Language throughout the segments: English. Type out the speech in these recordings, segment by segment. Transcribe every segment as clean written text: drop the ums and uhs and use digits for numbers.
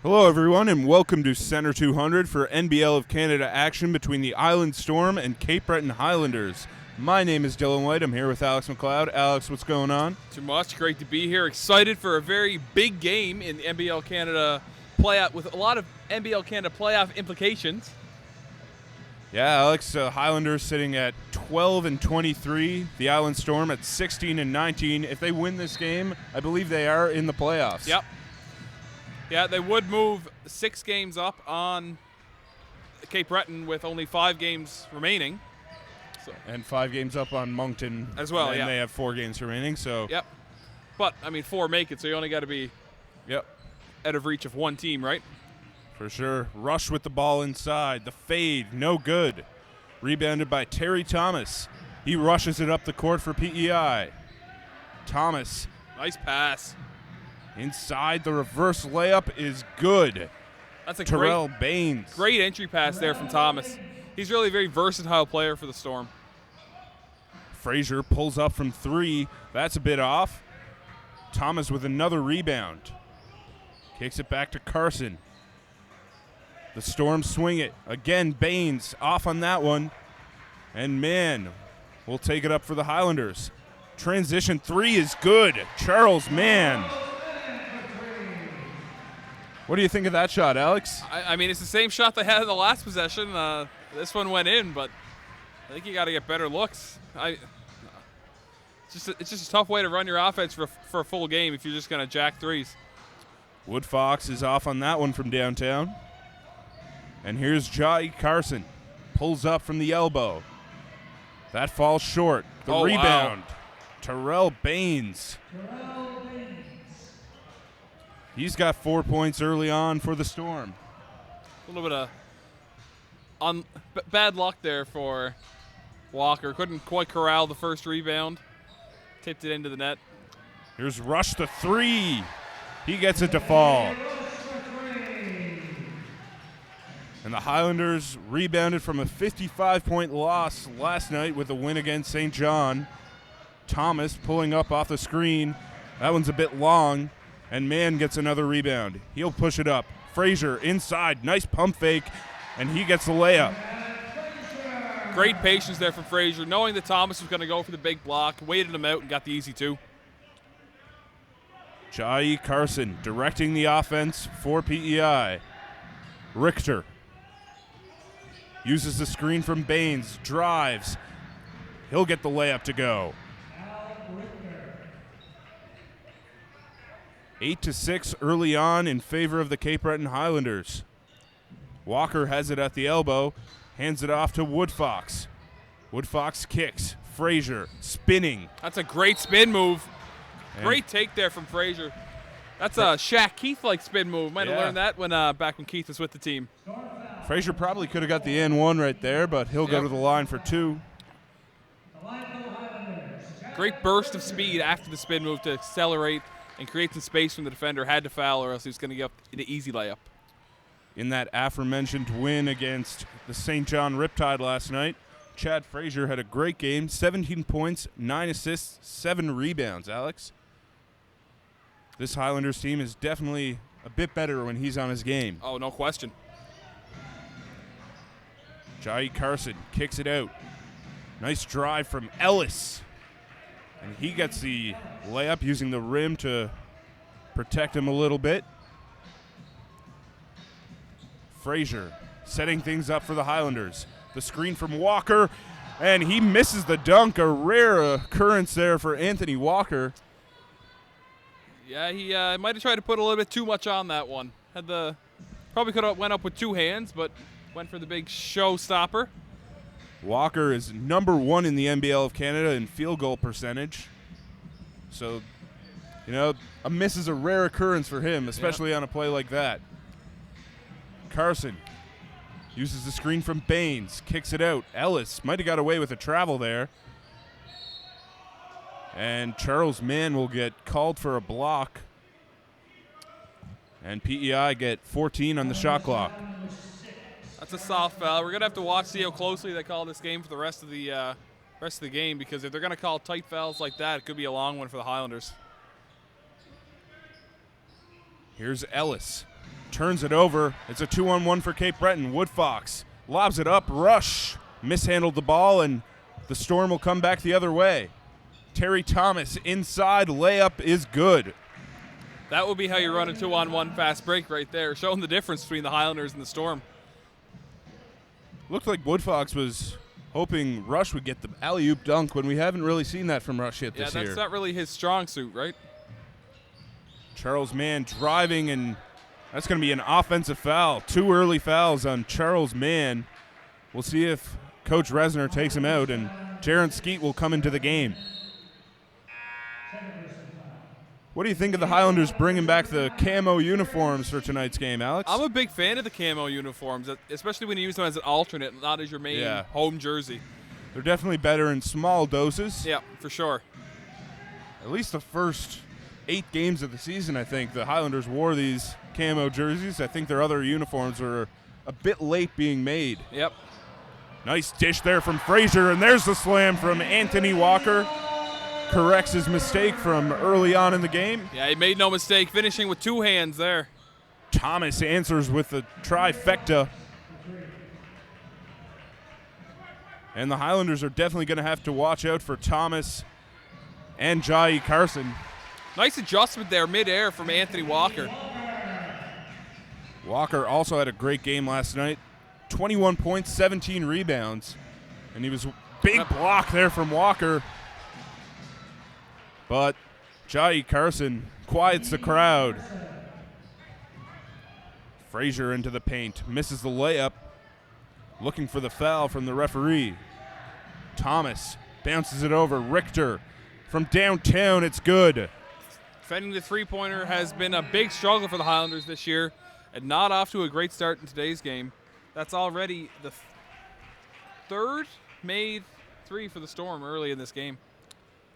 Hello, everyone, and welcome to Center 200 for NBL of Canada action between the Island Storm and Cape Breton Highlanders. My name is Dylan White. I'm here with Alex McLeod. Alex, what's going on? Too much. Great to be here. Excited for a very big game in the NBL Canada playoff with a lot of NBL Canada playoff implications. Yeah, Alex, Highlanders sitting at 12-23. The Island Storm at 16-19. If they win this game, I believe they are in the playoffs. Yep. Yeah, they would move 6 games up on Cape Breton with only 5 games remaining. So. And 5 games up on Moncton as well. And they have 4 games remaining. So. Yep. But I mean, 4 make it, so you only got to be. Yep. Out of reach of one team, right? For sure. Rush with the ball inside. The fade, no good. Rebounded by Terry Thomas. He rushes it up the court for PEI. Thomas. Nice pass. Inside, the reverse layup is good. That's a Terrell Baines. Great entry pass there from Thomas. He's really a very versatile player for the Storm. Frazier pulls up from 3. That's a bit off. Thomas with another rebound. Kicks it back to Carson. The Storm swing it. Again, Baines off on that one. And man, we'll take it up for the Highlanders. Transition 3 is good. Charles Mann. What do you think of that shot, Alex? I mean, it's the same shot they had in the last possession. This one went in, but I think you got to get better looks. It's just a tough way to run your offense for a full game if you're just going to jack threes. Woodfox is off on that one from downtown. And here's Jai Carson. Pulls up from the elbow. That falls short. The rebound. Wow. Terrell Baines. He's got 4 points early on for the Storm. A little bit of bad luck there for Walker. Couldn't quite corral the first rebound. Tipped it into the net. Here's Rush the 3. He gets it to fall. And the Highlanders rebounded from a 55-point loss last night with a win against St. John. Thomas pulling up off the screen. That one's a bit long. And Mann gets another rebound. He'll push it up. Frazier inside. Nice pump fake. And he gets the layup. Great patience there from Frazier, knowing that Thomas was going to go for the big block. Waited him out and got the easy 2. Jai Carson directing the offense for PEI. Richter uses the screen from Baines. Drives. He'll get the layup to go. 8-6 early on in favor of the Cape Breton Highlanders. Walker has it at the elbow, hands it off to Woodfox. Woodfox kicks. Frazier spinning. That's a great spin move. Great take there from Frazier. That's a Shaq Keith-like spin move. Might have learned that when back when Keith was with the team. Frazier probably could have got the N1 right there, but he'll go to the line for 2. Great burst of speed after the spin move to accelerate and create some space from the defender. Had to foul or else he was going to get up an easy layup. In that aforementioned win against the St. John Riptide last night, Chad Frazier had a great game. 17 points, 9 assists, 7 rebounds, Alex. This Highlanders team is definitely a bit better when he's on his game. Oh, no question. Jai Carson kicks it out. Nice drive from Ellis. And he gets the layup using the rim to protect him a little bit. Frazier setting things up for the Highlanders. The screen from Walker, and he misses the dunk. A rare occurrence there for Anthony Walker. Yeah, he might have tried to put a little bit too much on that one. Probably could have went up with 2 hands, but went for the big showstopper. Walker is number 1 in the NBL of Canada in field goal percentage. So, a miss is a rare occurrence for him, especially on a play like that. Carson uses the screen from Baines, kicks it out. Ellis might have got away with a travel there. And Charles Mann will get called for a block. And PEI get 14 on the shot clock. That's a soft foul. We're going to have to see how closely they call this game for the rest of the game, because if they're going to call tight fouls like that, it could be a long one for the Highlanders. Here's Ellis. turns it over. It's a 2-on-1 for Cape Breton. Woodfox lobs it up. Rush mishandled the ball, and the Storm will come back the other way. Terry Thomas inside. Layup is good. That will be how you run a 2-on-1 fast break right there, showing the difference between the Highlanders and the Storm. Looked like Woodfox was hoping Rush would get the alley-oop dunk when we haven't really seen that from Rush yet this year. Yeah, that's not really his strong suit, right? Charles Mann driving, and that's going to be an offensive foul. 2 early fouls on Charles Mann. We'll see if Coach Resner takes him out, and Jaron Skeet will come into the game. What do you think of the Highlanders bringing back the camo uniforms for tonight's game, Alex? I'm a big fan of the camo uniforms, especially when you use them as an alternate, not as your main home jersey. They're definitely better in small doses. Yeah, for sure. At least the first 8 games of the season, I think, the Highlanders wore these camo jerseys. I think their other uniforms were a bit late being made. Yep. Nice dish there from Frazier, and there's the slam from Anthony Walker. Corrects his mistake from early on in the game. Yeah, he made no mistake, finishing with 2 hands there. Thomas answers with the trifecta. And the Highlanders are definitely going to have to watch out for Thomas and Jai Carson. Nice adjustment there midair from Anthony Walker. Walker also had a great game last night. 21 points, 17 rebounds. And he was big block there from Walker. But Jai Carson quiets the crowd. Frazier into the paint. Misses the layup. Looking for the foul from the referee. Thomas bounces it over. Richter from downtown. It's good. Defending the three-pointer has been a big struggle for the Highlanders this year, and not off to a great start in today's game. That's already the third made 3 for the Storm early in this game.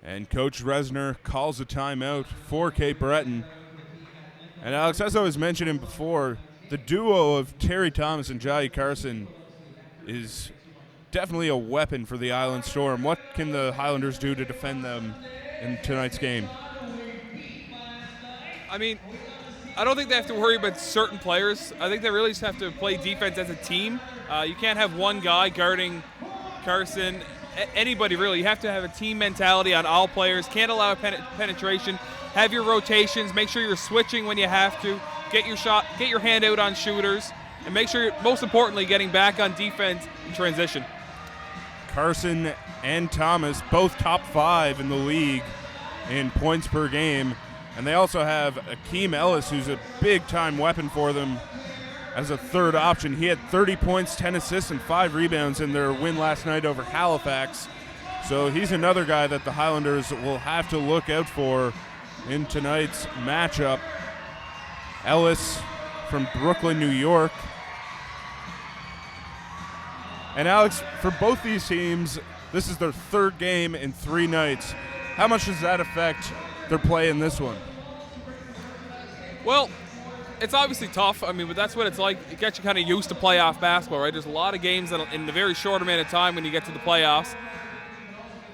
And Coach Resner calls a timeout for Cape Breton. And Alex, as I was mentioning before, the duo of Terry Thomas and Jai Carson is definitely a weapon for the Island Storm. What can the Highlanders do to defend them in tonight's game? I mean, I don't think they have to worry about certain players. I think they really just have to play defense as a team. You can't have one guy guarding Carson. Anybody really. You have to have a team mentality on all players. Can't allow penetration. Have your rotations. Make sure you're switching when you have to. Get your shot. Get your hand out on shooters, and make sure you're, most importantly, getting back on defense in transition. Carson and Thomas both top 5 in the league in points per game, and they also have Akeem Ellis, who's a big-time weapon for them as a third option. He had 30 points, 10 assists, and 5 rebounds in their win last night over Halifax. So he's another guy that the Highlanders will have to look out for in tonight's matchup. Ellis from Brooklyn, New York. And Alex, for both these teams, this is their 3rd game in 3 nights. How much does that affect their play in this one? Well, it's obviously tough. I mean, but that's what it's like. It gets you kind of used to playoff basketball, right? There's a lot of games that in a very short amount of time when you get to the playoffs.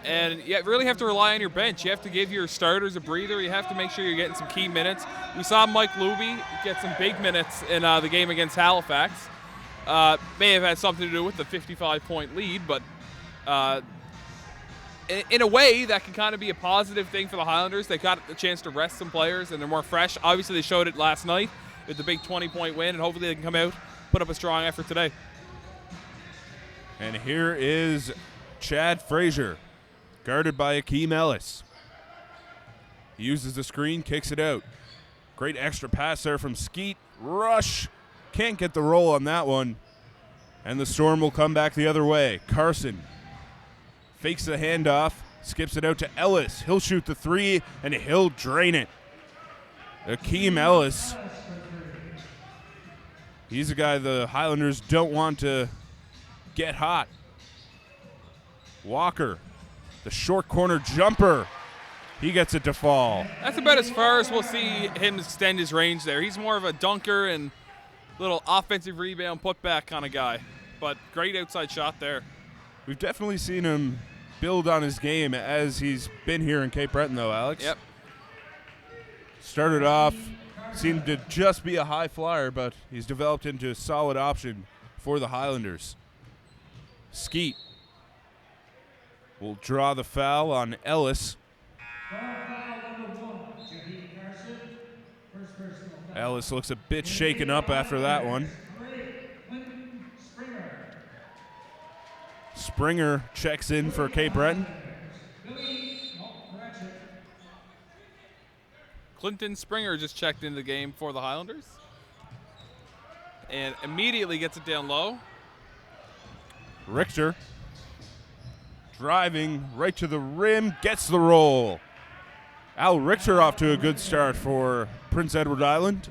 And you really have to rely on your bench. You have to give your starters a breather. You have to make sure you're getting some key minutes. We saw Mike Luby get some big minutes in the game against Halifax. May have had something to do with the 55-point lead, but in a way, that can kind of be a positive thing for the Highlanders. They got a chance to rest some players, and they're more fresh. Obviously, they showed it last night with the big 20-point win, and hopefully they can come out, put up a strong effort today. And here is Chad Frazier, guarded by Akeem Ellis. He uses the screen, kicks it out. Great extra pass there from Skeet. Rush. Can't get the roll on that one. And the Storm will come back the other way. Carson fakes the handoff, skips it out to Ellis. He'll shoot the 3, and he'll drain it. Akeem Ellis. He's a guy the Highlanders don't want to get hot. Walker, the short corner jumper. He gets it to fall. That's about as far as we'll see him extend his range there. He's more of a dunker and little offensive rebound putback kind of guy. But great outside shot there. We've definitely seen him build on his game as he's been here in Cape Breton, though, Alex. Yep. Started off seemed to just be a high flyer, but he's developed into a solid option for the Highlanders. Skeet will draw the foul on Ellis. Ellis looks a bit shaken up after that one. Springer checks in for Cape Breton. Clinton Springer just checked into the game for the Highlanders and immediately gets it down low. Richter driving right to the rim, gets the roll. Al Richter off to a good start for Prince Edward Island.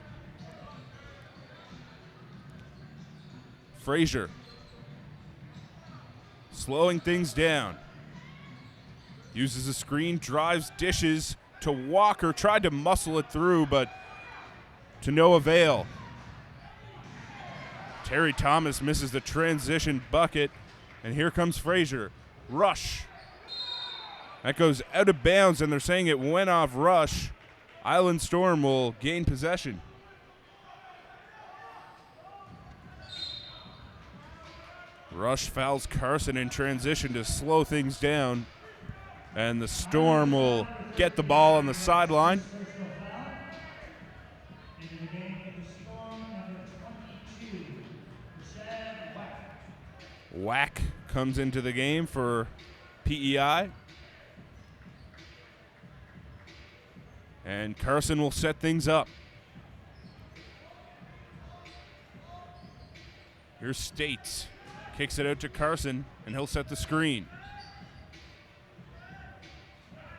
Frazier slowing things down. Uses a screen, drives, dishes to Walker, tried to muscle it through, but to no avail. Terry Thomas misses the transition bucket, and here comes Frazier. Rush. That goes out of bounds, and they're saying it went off Rush. Island Storm will gain possession. Rush fouls Carson in transition to slow things down, and the Storm will get the ball on the sideline. Whack comes into the game for PEI. And Carson will set things up. Here's States. Kicks it out to Carson, and he'll set the screen.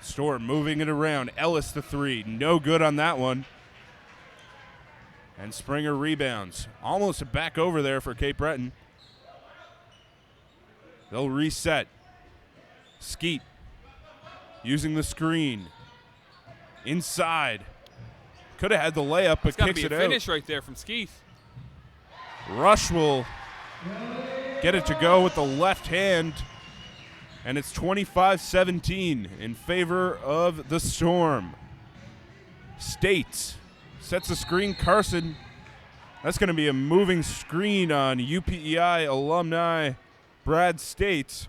Storm moving it around. Ellis the three. No good on that one. And Springer rebounds. Almost back over there for Cape Breton. They'll reset. Skeet using the screen. Inside. Could have had the layup, but kicks it out. Finish right there from Skeet. Rush will get it to go with the left hand, and it's 25-17 in favor of the Storm. States sets the screen. Carson. That's going to be a moving screen on UPEI alumni Brad States.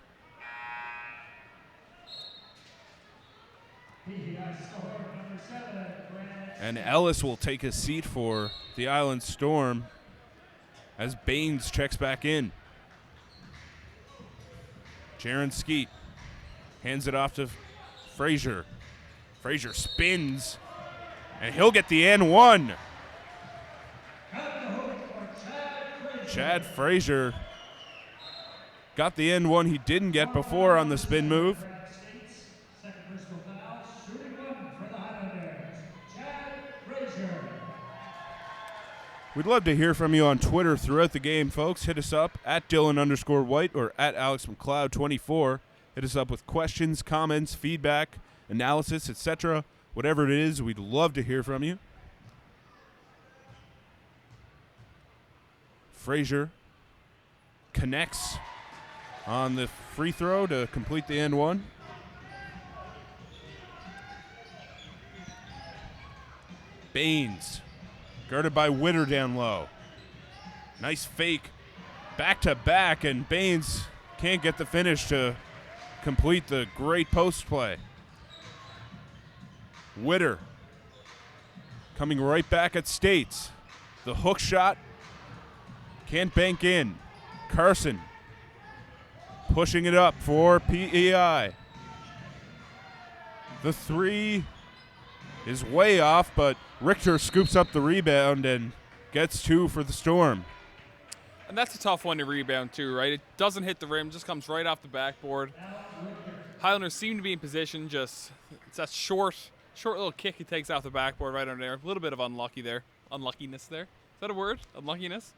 And Ellis will take a seat for the Island Storm as Baines checks back in. Jaron Skeet hands it off to Frazier. Frazier spins, and he'll get the N1. Chad Frazier got the N1 he didn't get before on the spin move. We'd love to hear from you on Twitter throughout the game, folks. Hit us up at Dylan_White or at AlexMcLeod24. Hit us up with questions, comments, feedback, analysis, etc. Whatever it is, we'd love to hear from you. Frazier connects on the free throw to complete the N1. Baines guarded by Witter down low. Nice fake. Back to back, and Baines can't get the finish to complete the great post play. Witter coming right back at States. The hook shot can't bank in. Carson pushing it up for PEI. The three is way off, but Richter scoops up the rebound and gets two for the Storm. And that's a tough one to rebound too, right? It doesn't hit the rim, just comes right off the backboard. Highlanders seem to be in position, just it's that short little kick he takes off the backboard right under there. A little bit of unluckiness there. Is that a word? Unluckiness?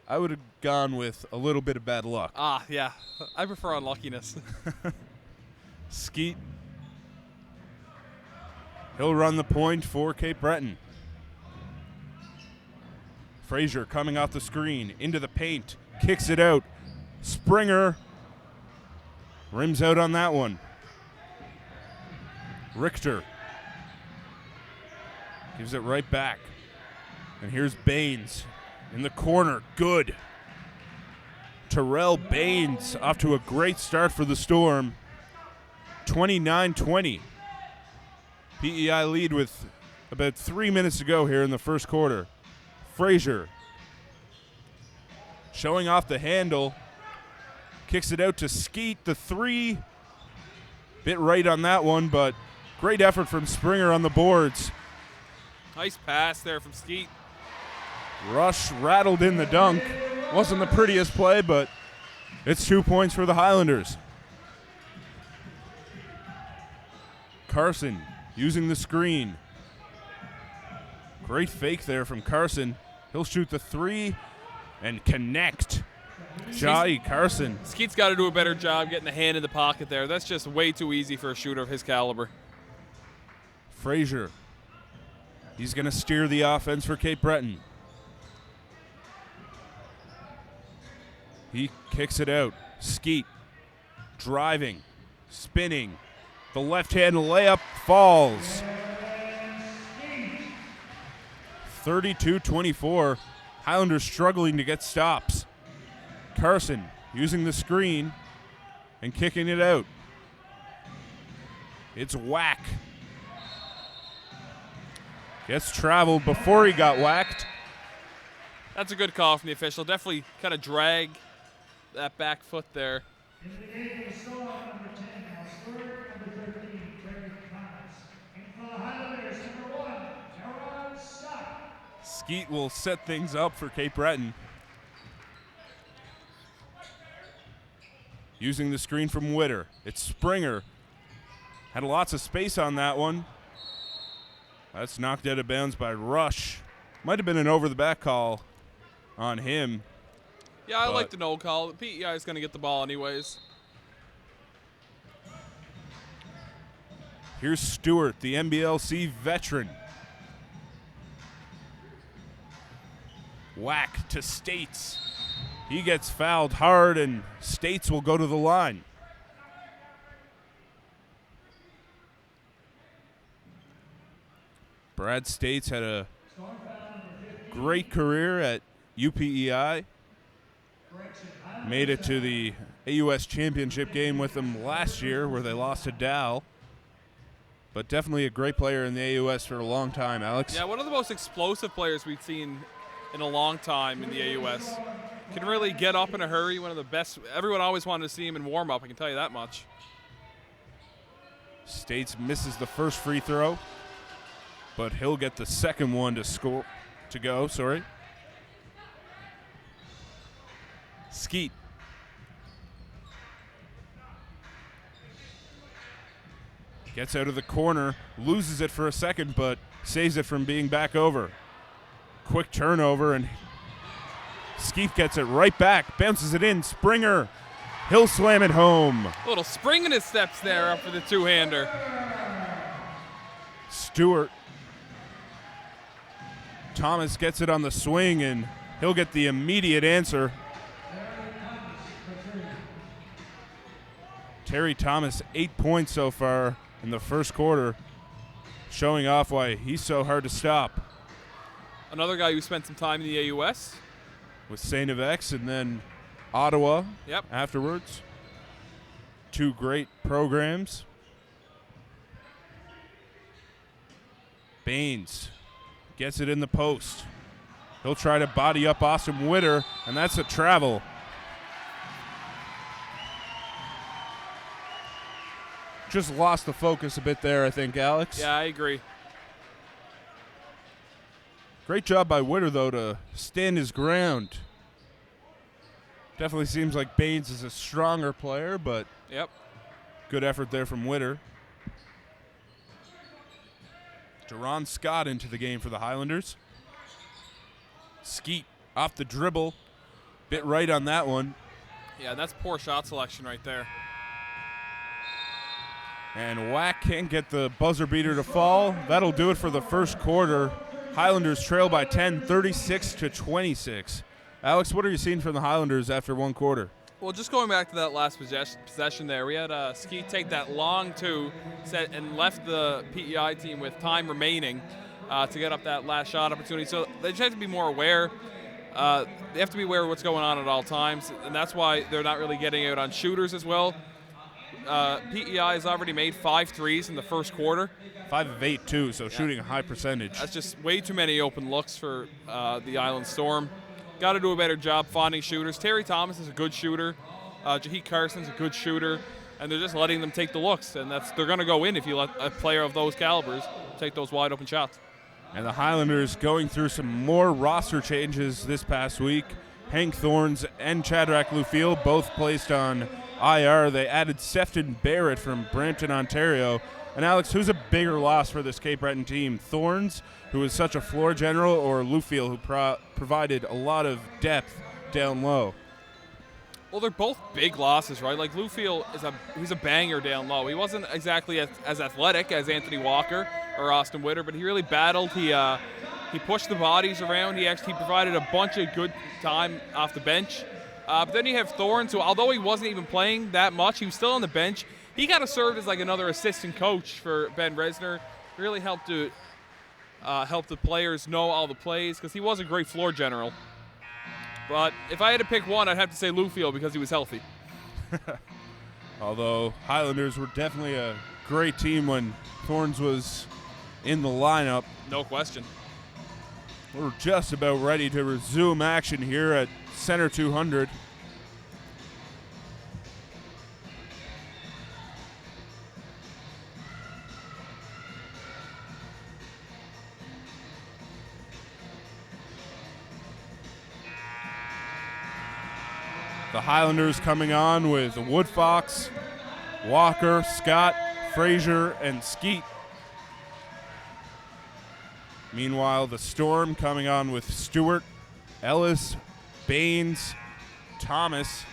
I would have gone with a little bit of bad luck. Ah, yeah. I prefer unluckiness. Skeet. He'll run the point for Cape Breton. Frazier coming off the screen, into the paint, kicks it out. Springer rims out on that one. Richter gives it right back. And here's Baines in the corner. Good. Terrell Baines off to a great start for the Storm. 29-20. PEI lead with about 3 minutes to go here in the first quarter. Frazier showing off the handle. Kicks it out to Skeet. The three. Bit right on that one, but great effort from Springer on the boards. Nice pass there from Skeet. Rush rattled in the dunk. Wasn't the prettiest play, but it's 2 points for the Highlanders. Carson using the screen. Great fake there from Carson. He'll shoot the three and connect. Jai Carson. Skeet's got to do a better job getting the hand in the pocket there. That's just way too easy for a shooter of his caliber. Frazier. He's going to steer the offense for Cape Breton. He kicks it out. Skeet driving, spinning. The left-hand layup falls. 32-24. Highlanders struggling to get stops. Carson using the screen and kicking it out. It's whack. Gets traveled before he got whacked. That's a good call from the official. Definitely kind of drag that back foot there. Skeet will set things up for Cape Breton. Using the screen from Witter. It's Springer. Had lots of space on that one. That's knocked out of bounds by Rush. Might have been an over-the-back call on him. Yeah, I like the no call. PEI is going to get the ball anyways. Here's Stewart, the NBLC veteran. Whack to States. He gets fouled hard, and States will go to the line. Brad States had a great career at UPEI. Made it to the AUS championship game with them last year where they lost to Dow. But definitely a great player in the AUS for a long time, Alex. Yeah, one of the most explosive players we've seen in a long time in the AUS. Can really get up in a hurry, one of the best. Everyone always wanted to see him in warm-up, I can tell you that much. States misses the first free throw, but he'll get the second one to go. Skeet. Gets out of the corner, loses it for a second, but saves it from being back over. Quick turnover, and Skeet gets it right back, bounces it in. Springer, he'll slam it home. A little spring in his steps there after the two-hander. Stewart. Thomas gets it on the swing, and he'll get the immediate answer. Terry Thomas, 8 points so far in the first quarter, showing off why he's so hard to stop. Another guy who spent some time in the AUS. With St. FX and then Ottawa Yep. afterwards. Two great programs. Baines gets it in the post. He'll try to body up Austin Witter, and that's a travel. Just lost the focus a bit there, I think, Alex. Yeah, I agree. Great job by Witter, though, to stand his ground. Definitely seems like Baines is a stronger player, but Yep. good effort there from Witter. Deron Scott into the game for the Highlanders. Skeet off the dribble. Bit right on that one. Yeah, that's poor shot selection right there. And Whack can't get the buzzer beater to fall. That'll do it for the first quarter. Highlanders trail by 10, 36-26. Alex, what are you seeing from the Highlanders after one quarter? Well, just going back to that last possession there, we had Skeet take that long two set and left the PEI team with time remaining. to get up that last shot opportunity. So they just have to be more aware. They have to be aware of what's going on at all times, and that's why they're not really getting out on shooters as well. PEI has already made 5 threes in the first quarter. 5 of 8 too, so shooting a high percentage. That's just way too many open looks for the Island Storm. Got to do a better job finding shooters. Terry Thomas is a good shooter. Jaheek Carson's a good shooter, and they're just letting them take the looks, and they're going to go in if you let a player of those calibers take those wide open shots. And the Highlanders going through some more roster changes this past week. Hank Thorns and Shadrach Lufiel both placed on IR. They added Sefton Barrett from Brampton, Ontario. And Alex, who's a bigger loss for this Cape Breton team? Thorns, who is such a floor general, or Lufiel, who provided a lot of depth down low? Well, they're both big losses, right? Like Lufiel he's a banger down low. He wasn't exactly as athletic as Anthony Walker or Austin Witter, but he really battled. He pushed the bodies around. He provided a bunch of good time off the bench. But then you have Thorns, who although he wasn't even playing that much, he was still on the bench. He kind of served as like another assistant coach for Ben Resner. Really helped to help the players know all the plays because he was a great floor general. But if I had to pick one, I'd have to say Lufiel because he was healthy. Although Highlanders were definitely a great team when Thorns was in the lineup. No question. We're just about ready to resume action here at Center 200. The Highlanders coming on with Woodfox, Walker, Scott, Frazier, and Skeet. Meanwhile, the Storm coming on with Stewart, Ellis, Baines, Thomas,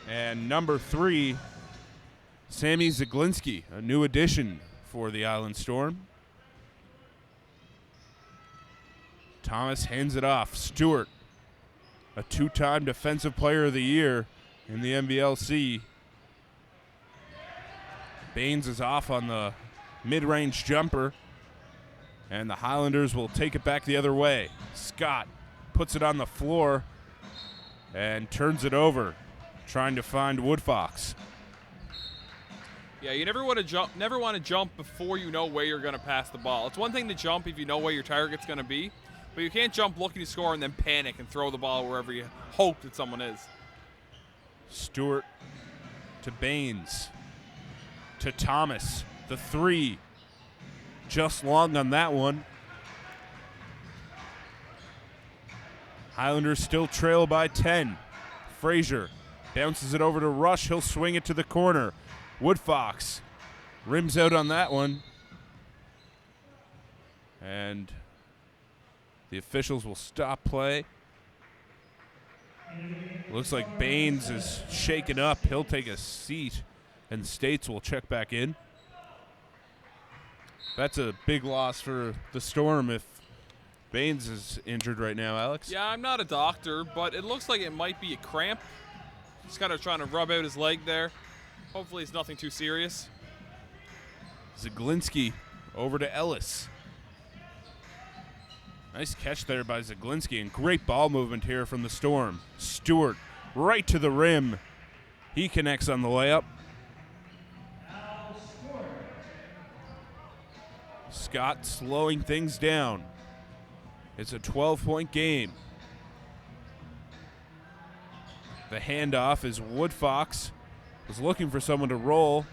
and number 3, Sammy Zaglinski, a new addition for the Island Storm. Thomas hands it off. Stewart, a 2-time Defensive Player of the Year in the NBLC. Baines is off on the mid-range jumper, and the Highlanders will take it back the other way. Scott puts it on the floor and turns it over, trying to find Woodfox. Yeah, you never want to jump before you know where you're going to pass the ball. It's one thing to jump if you know where your target's going to be, but you can't jump looking to score and then panic and throw the ball wherever you hope that someone is. Stewart to Baines to Thomas. The 3. Just long on that one. Highlanders still trail by 10. Frazier bounces it over to Rush. He'll swing it to the corner. Woodfox rims out on that one. And the officials will stop play. Looks like Baines is shaken up. He'll take a seat, and States will check back in. That's a big loss for the Storm if Baines is injured right now, Alex. Yeah, I'm not a doctor, but it looks like it might be a cramp. He's kind of trying to rub out his leg there. Hopefully it's nothing too serious. Zaglinski over to Ellis. Nice catch there by Zaglinski, and great ball movement here from the Storm. Stewart right to the rim. He connects on the layup. Scott slowing things down. It's a 12-point game. The handoff is Woodfox. Was looking for someone to roll,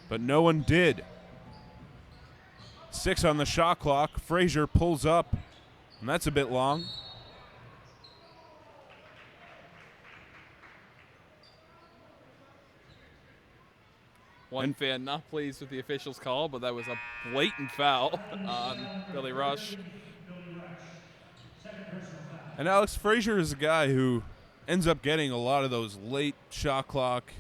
but no one did. 6 on the shot clock. Frazier pulls up, and that's a bit long. One fan not pleased with the official's call, but that was a blatant foul on Billy Rush. And Alex, Frazier is a guy who ends up getting a lot of those late shot clock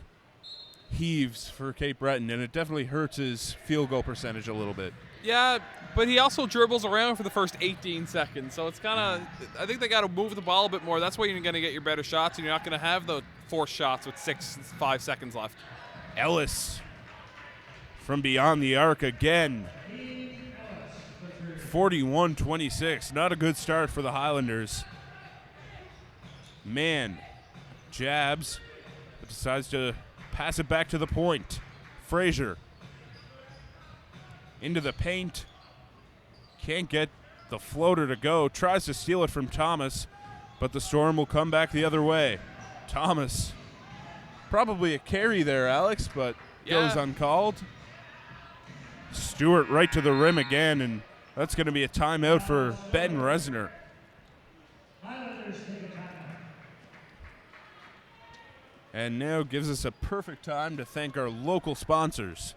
heaves for Cape Breton, and it definitely hurts his field goal percentage a little bit. Yeah, but he also dribbles around for the first 18 seconds, so it's kind of, I think they got to move the ball a bit more. That's where you're going to get your better shots, and you're not going to have the 4 shots with 5 seconds left. Ellis from beyond the arc again. 41-26. Not a good start for the Highlanders. Man jabs, but decides to pass it back to the point. Frazier into the paint. Can't get the floater to go. Tries to steal it from Thomas, but the Storm will come back the other way. Thomas, probably a carry there, Alex, but goes uncalled. Stewart right to the rim again, and that's going to be a timeout for Ben Resner. And now gives us a perfect time to thank our local sponsors.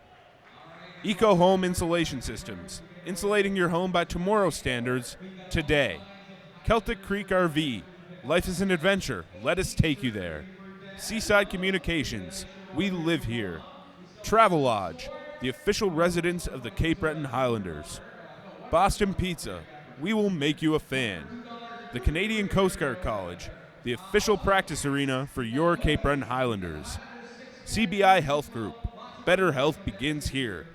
Eco Home Insulation Systems, insulating your home by tomorrow's standards today. Celtic Creek RV, life is an adventure, let us take you there. Seaside Communications, we live here. Travel Lodge, the official residence of the Cape Breton Highlanders. Boston Pizza, we will make you a fan. The Canadian Coast Guard College, the official practice arena for your Cape Breton Highlanders. CBI Health Group, better health begins here.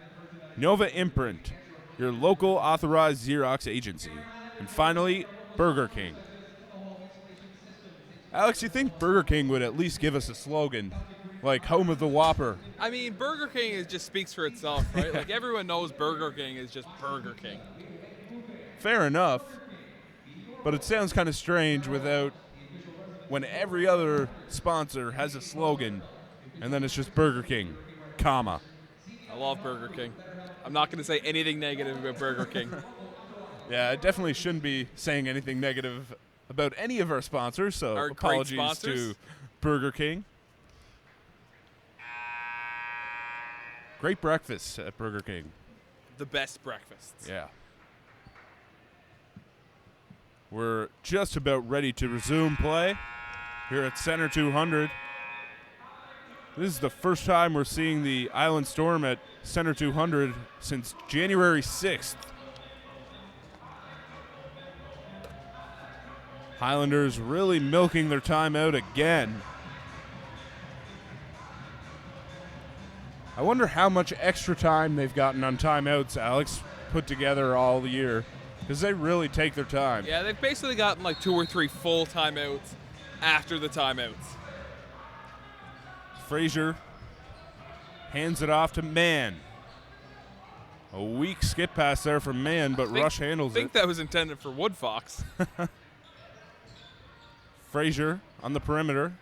Nova Imprint, your local authorized Xerox agency. And finally, Burger King. Alex, you think Burger King would at least give us a slogan, like home of the Whopper? I mean, Burger King just speaks for itself, right? Like, everyone knows Burger King is just Burger King. Fair enough, but it sounds kind of strange when every other sponsor has a slogan, and then it's just Burger King, comma. I love Burger King. I'm not going to say anything negative about Burger King. Yeah, I definitely shouldn't be saying anything negative about any of our sponsors, so Our apologies great sponsors. to Burger King. Great breakfast at Burger King. The best breakfasts. Yeah. We're just about ready to resume play here at Center 200. This is the first time we're seeing the Island Storm at Center 200 since January 6th. Highlanders really milking their timeout again. I wonder how much extra time they've gotten on timeouts, Alex, put together all the year, because they really take their time. Yeah, they've basically gotten like 2 or 3 full timeouts after the timeouts. Frazier hands it off to Mann. A weak skip pass there from Mann, but Rush handles it. I think that was intended for Woodfox. Frazier on the perimeter.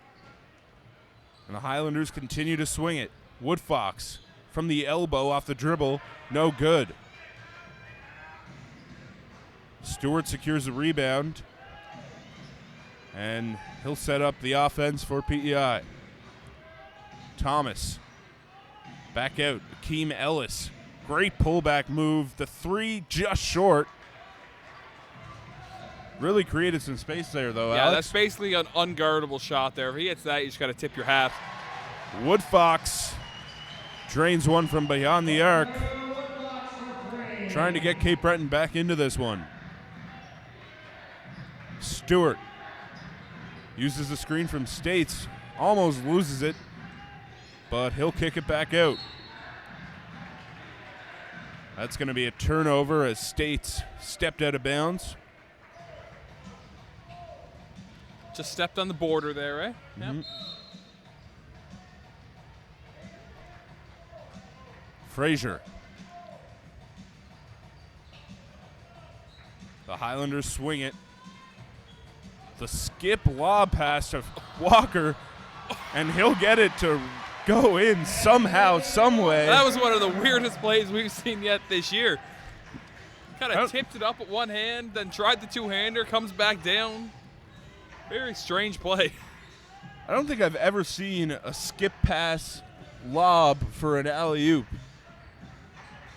And the Highlanders continue to swing it. Woodfox from the elbow off the dribble. No good. Stewart secures the rebound. And he'll set up the offense for PEI. Thomas. Back out. Akeem Ellis. Great pullback move. The three just short. Really created some space there, though, Yeah, Alex. that's basically an unguardable shot there. If he hits that, you just got to tip your hat. Woodfox drains one from beyond the arc. Trying to get Cape Breton back into this one. Stewart uses the screen from States. Almost loses it, but he'll kick it back out. That's going to be a turnover as States stepped out of bounds. Just stepped on the border there, right? Mm-hmm. Yep. Frazier. The Highlanders swing it. The skip lob pass to Walker, and he'll get it to go in somehow, some way. That was one of the weirdest plays we've seen yet this year. Kind of tipped it up with one hand, then tried the two-hander, comes back down. Very strange play. I don't think I've ever seen a skip pass lob for an alley-oop.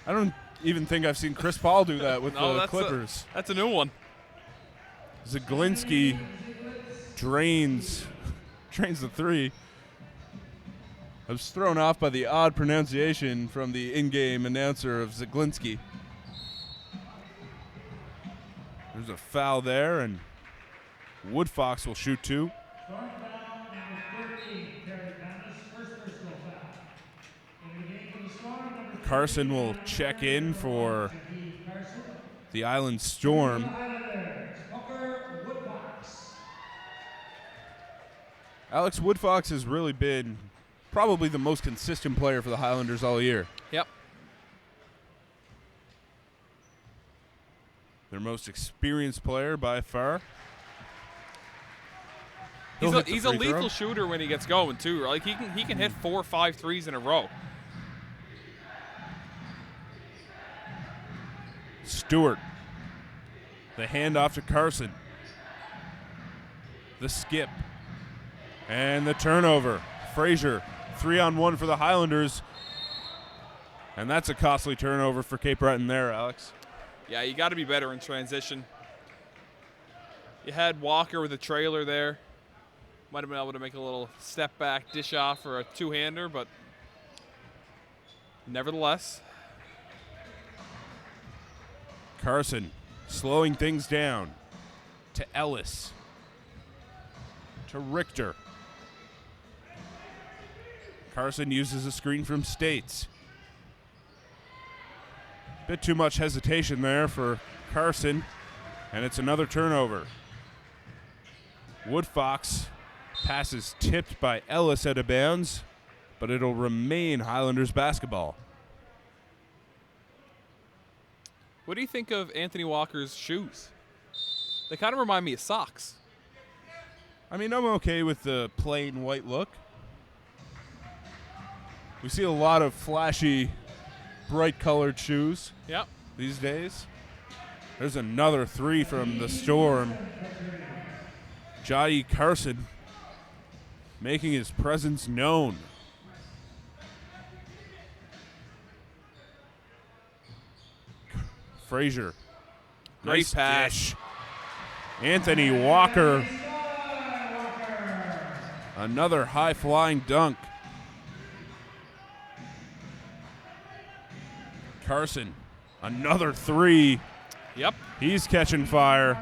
I don't even think I've seen Chris Paul do that with the Clippers. That's a new one. Zaglinski drains the three. I was thrown off by the odd pronunciation from the in-game announcer of Zaglinski. There's a foul there, and Woodfox will shoot two. Carson will check in for the Island Storm. Alex Woodfox has really been probably the most consistent player for the Highlanders all year. Yep. Their most experienced player by far. He's a lethal shooter when he gets going too. Like he can hit 4 or 5 threes in a row. Stewart. The handoff to Carson. The skip. And the turnover. Frazier, 3-on-1 for the Highlanders. And that's a costly turnover for Cape Breton there, Alex. Yeah, you got to be better in transition. You had Walker with a trailer there. Might have been able to make a little step back dish off for a two-hander, but nevertheless. Carson slowing things down to Ellis. To Richter. Carson uses a screen from States. Bit too much hesitation there for Carson, and it's another turnover. Woodfox passes tipped by Ellis out of bounds, but it'll remain Highlanders basketball. What do you think of Anthony Walker's shoes? They kind of remind me of socks. I mean, I'm okay with the plain white look. We see a lot of flashy, bright-colored shoes these days. There's another three from the Storm. Jai Carson making his presence known. Frazier. Great Nice pass. dish. Anthony Walker. Another high-flying dunk. Carson, another three. Yep. He's catching fire.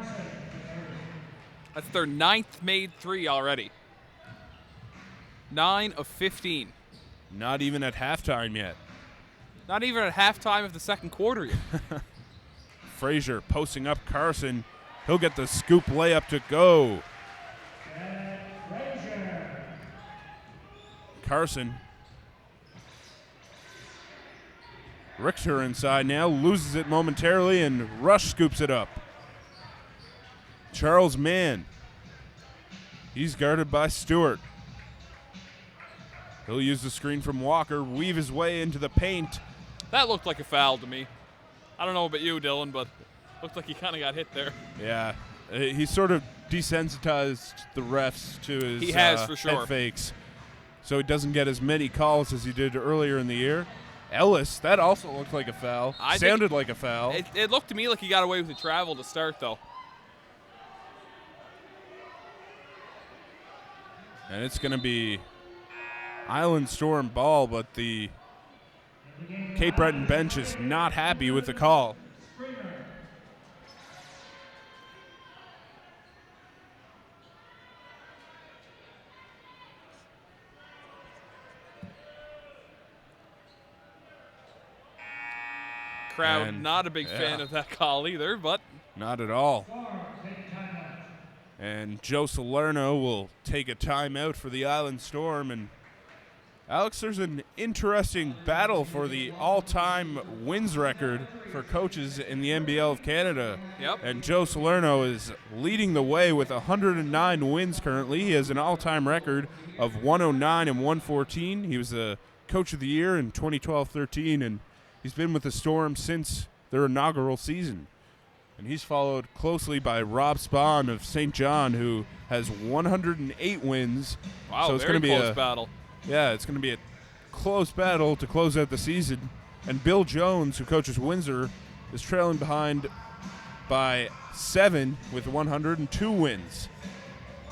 That's their 9th made three already. 9 of 15. Not even at halftime yet. Not even at halftime of the second quarter yet. Frazier posting up Carson. He'll get the scoop layup to go. Carson. Richter inside now, loses it momentarily, and Rush scoops it up. Charles Mann. He's guarded by Stewart. He'll use the screen from Walker, weave his way into the paint. That looked like a foul to me. I don't know about you, Dylan, but looked like he kind of got hit there. Yeah, he sort of desensitized the refs to his he has, for sure. head fakes, so he doesn't get as many calls as he did earlier in the year. Ellis, that also looked like a foul. Sounded like a foul. It looked to me like he got away with the travel to start, though. And it's going to be Island Storm ball, but the Cape Breton bench is not happy with the call. Crowd not a big fan of that call either, but not at all. And Joe Salerno will take a timeout for the Island Storm. And Alex, there's an interesting battle for the all-time wins record for coaches in the NBL of Canada. Yep. And Joe Salerno is leading the way with 109 wins currently. He has an all-time record of 109 and 114. He was the Coach of the Year in 2012-13, and he's been with the Storm since their inaugural season. And he's followed closely by Rob Spahn of St. John, who has 108 wins. Wow, so it's very going to be close battle. Yeah, it's going to be a close battle to close out the season. And Bill Jones, who coaches Windsor, is trailing behind by 7 with 102 wins.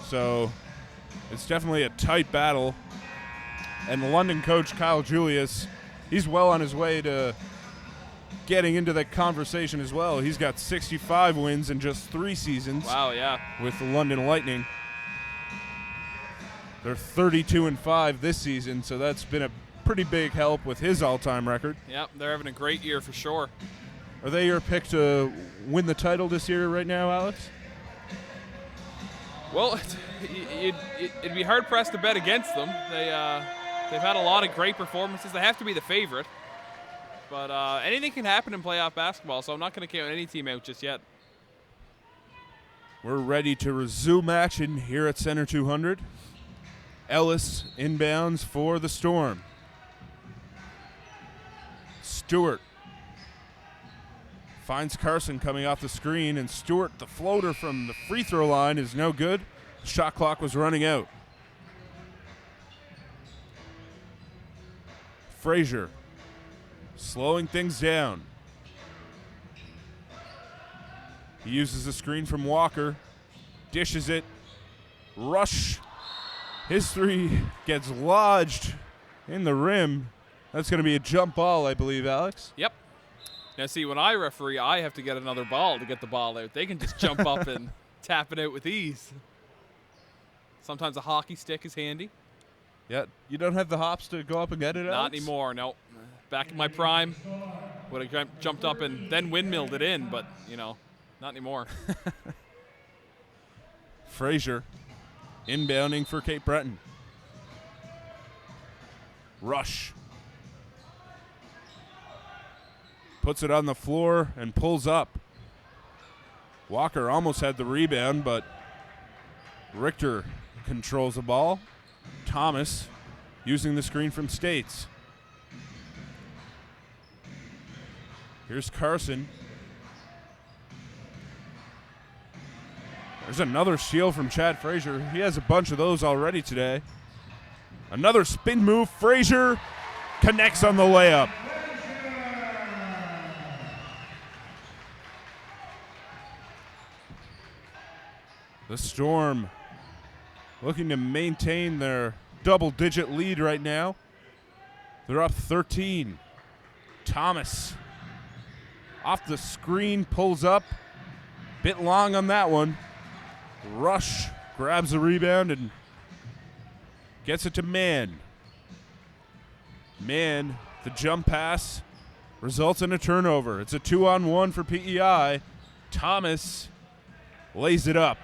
So it's definitely a tight battle. And the London coach, Kyle Julius, he's well on his way to getting into that conversation as well. He's got 65 wins in just 3 seasons. Wow, yeah. With the London Lightning. They're 32-5 this season, so that's been a pretty big help with his all-time record. Yep, they're having a great year for sure. Are they your pick to win the title this year right now, Alex? Well, it'd be hard-pressed to bet against them. They've had a lot of great performances. They have to be the favorite. But anything can happen in playoff basketball, so I'm not going to count any team out just yet. We're ready to resume action here at Center 200. Ellis inbounds for the Storm. Stewart finds Carson coming off the screen, and Stewart, the floater from the free throw line, is no good. Shot clock was running out. Frazier slowing things down. He uses the screen from Walker, dishes it. Rush. His three gets lodged in the rim. That's going to be a jump ball, I believe, Alex. Yep. Now, see, when I referee, I have to get another ball to get the ball out. They can just jump up and tap it out with ease. Sometimes a hockey stick is handy. Yeah, you don't have the hops to go up and get it, Alex? Not anymore, no. Back in my prime, would have jumped up and then windmilled it in, but, not anymore. Frazier inbounding for Cape Breton. Rush. Puts it on the floor and pulls up. Walker almost had the rebound, but Richter controls the ball. Thomas using the screen from States. Here's Carson. There's another steal from Chad Frazier. He has a bunch of those already today. Another spin move. Frazier connects on the layup. The Storm looking to maintain their double-digit lead right now. They're up 13. Thomas off the screen, pulls up. Bit long on that one. Rush grabs the rebound and gets it to Mann. Mann, the jump pass, results in a turnover. It's a 2-on-1 for PEI. Thomas lays it up.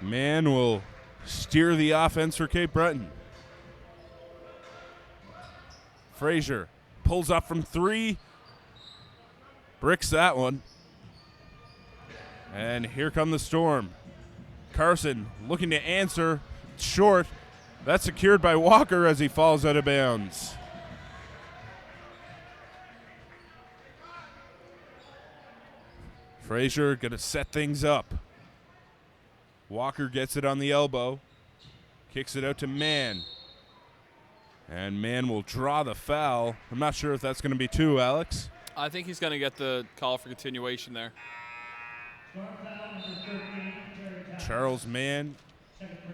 Mann will steer the offense for Cape Breton. Frazier pulls up from three. Bricks that one. And here come the Storm. Carson looking to answer. Short. That's secured by Walker as he falls out of bounds. Frazier going to set things up. Walker gets it on the elbow. Kicks it out to Mann. And Mann will draw the foul. I'm not sure if that's going to be two, Alex. I think he's going to get the call for continuation there. Charles Mann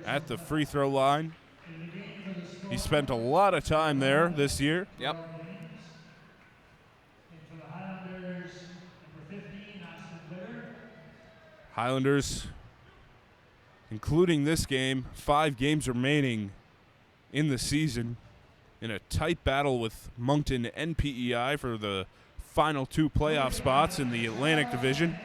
at the free throw line. He spent a lot of time there this year. Yep. Highlanders, including this game, 5 games remaining in the season, in a tight battle with Moncton and PEI for the final 2 playoff spots in the Atlantic Division.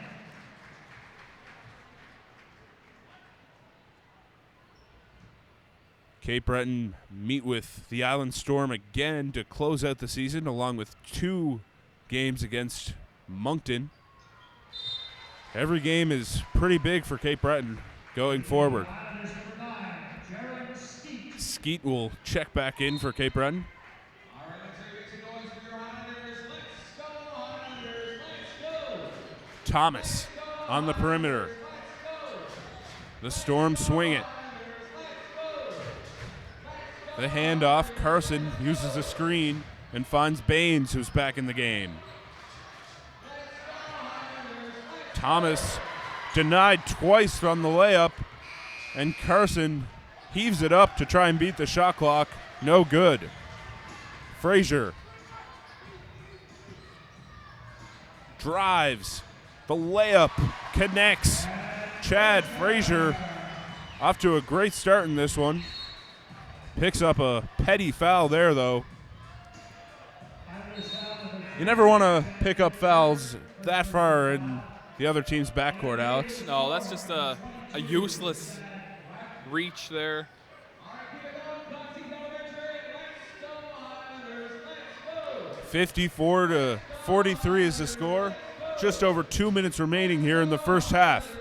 Cape Breton meet with the Island Storm again to close out the season, along with 2 games against Moncton. Every game is pretty big for Cape Breton going forward. Skeet will check back in for Cape Breton. Thomas on the perimeter. The Storm swing it. The handoff. Carson uses a screen and finds Baines, who's back in the game. Thomas denied twice on the layup, and Carson heaves it up to try and beat the shot clock. No good. Frazier drives. The layup connects. Chad Frazier off to a great start in this one. Picks up a petty foul there, though. You never want to pick up fouls that far in the other team's backcourt, Alex. No, that's just a useless reach there. 54-43 is the score. Just over 2 minutes remaining here in the first half.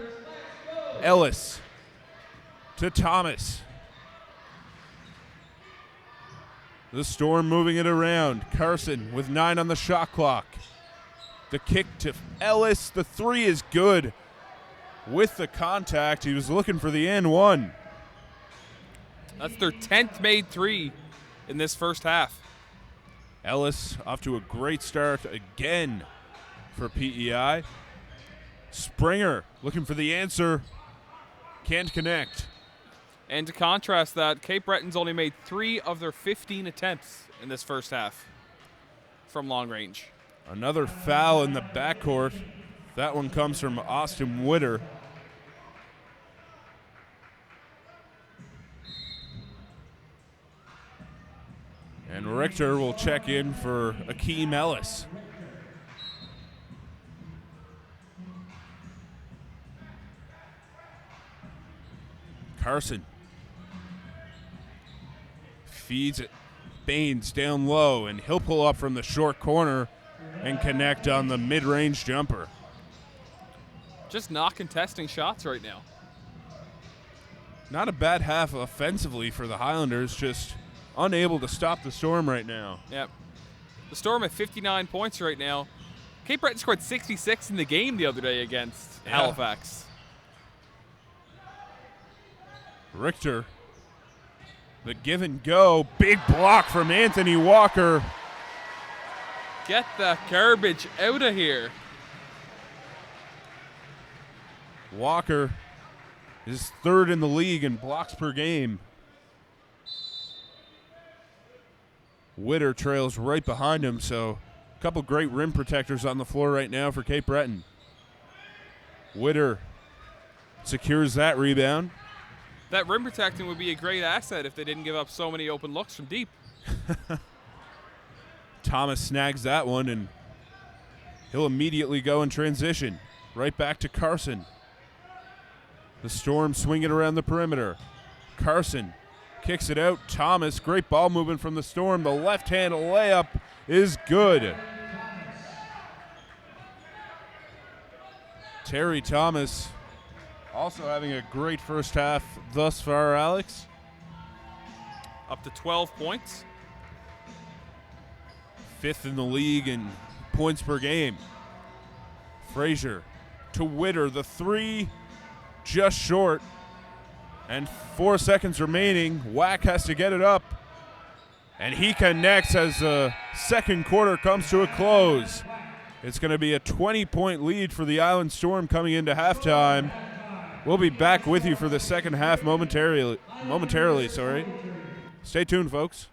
Ellis to Thomas. The Storm moving it around. Carson with 9 on the shot clock. The kick to Ellis. The three is good. With the contact, he was looking for the and one. That's their 10th made three in this first half. Ellis off to a great start again for PEI. Springer looking for the answer. Can't connect. And to contrast that, Cape Breton's only made 3 of their 15 attempts in this first half from long range. Another foul in the backcourt. That one comes from Austin Witter. And Richter will check in for Akeem Ellis. Carson feeds it. Baines down low, and he'll pull up from the short corner and connect on the mid-range jumper. Just not contesting shots right now. Not a bad half offensively for the Highlanders, just unable to stop the Storm right now. Yep. The Storm at 59 points right now. Cape Breton scored 66 in the game the other day against Halifax. Richter, the give and go, big block from Anthony Walker. Get the garbage out of here. Walker is 3rd in the league in blocks per game. Witter trails right behind him, so a couple great rim protectors on the floor right now for Cape Breton. Witter secures that rebound. That rim protecting would be a great asset if they didn't give up so many open looks from deep. Thomas snags that one, and he'll immediately go in transition. Right back to Carson. The Storm swing it around the perimeter. Carson kicks it out. Thomas, great ball movement from the Storm. The left-hand layup is good. Terry Thomas also having a great first half thus far, Alex. Up to 12 points. 5th in the league in points per game. Frazier to Witter. The three just short. And 4 seconds remaining. Wack has to get it up. And he connects as the second quarter comes to a close. It's going to be a 20-point lead for the Island Storm coming into halftime. We'll be back with you for the second half momentarily. Stay tuned, folks.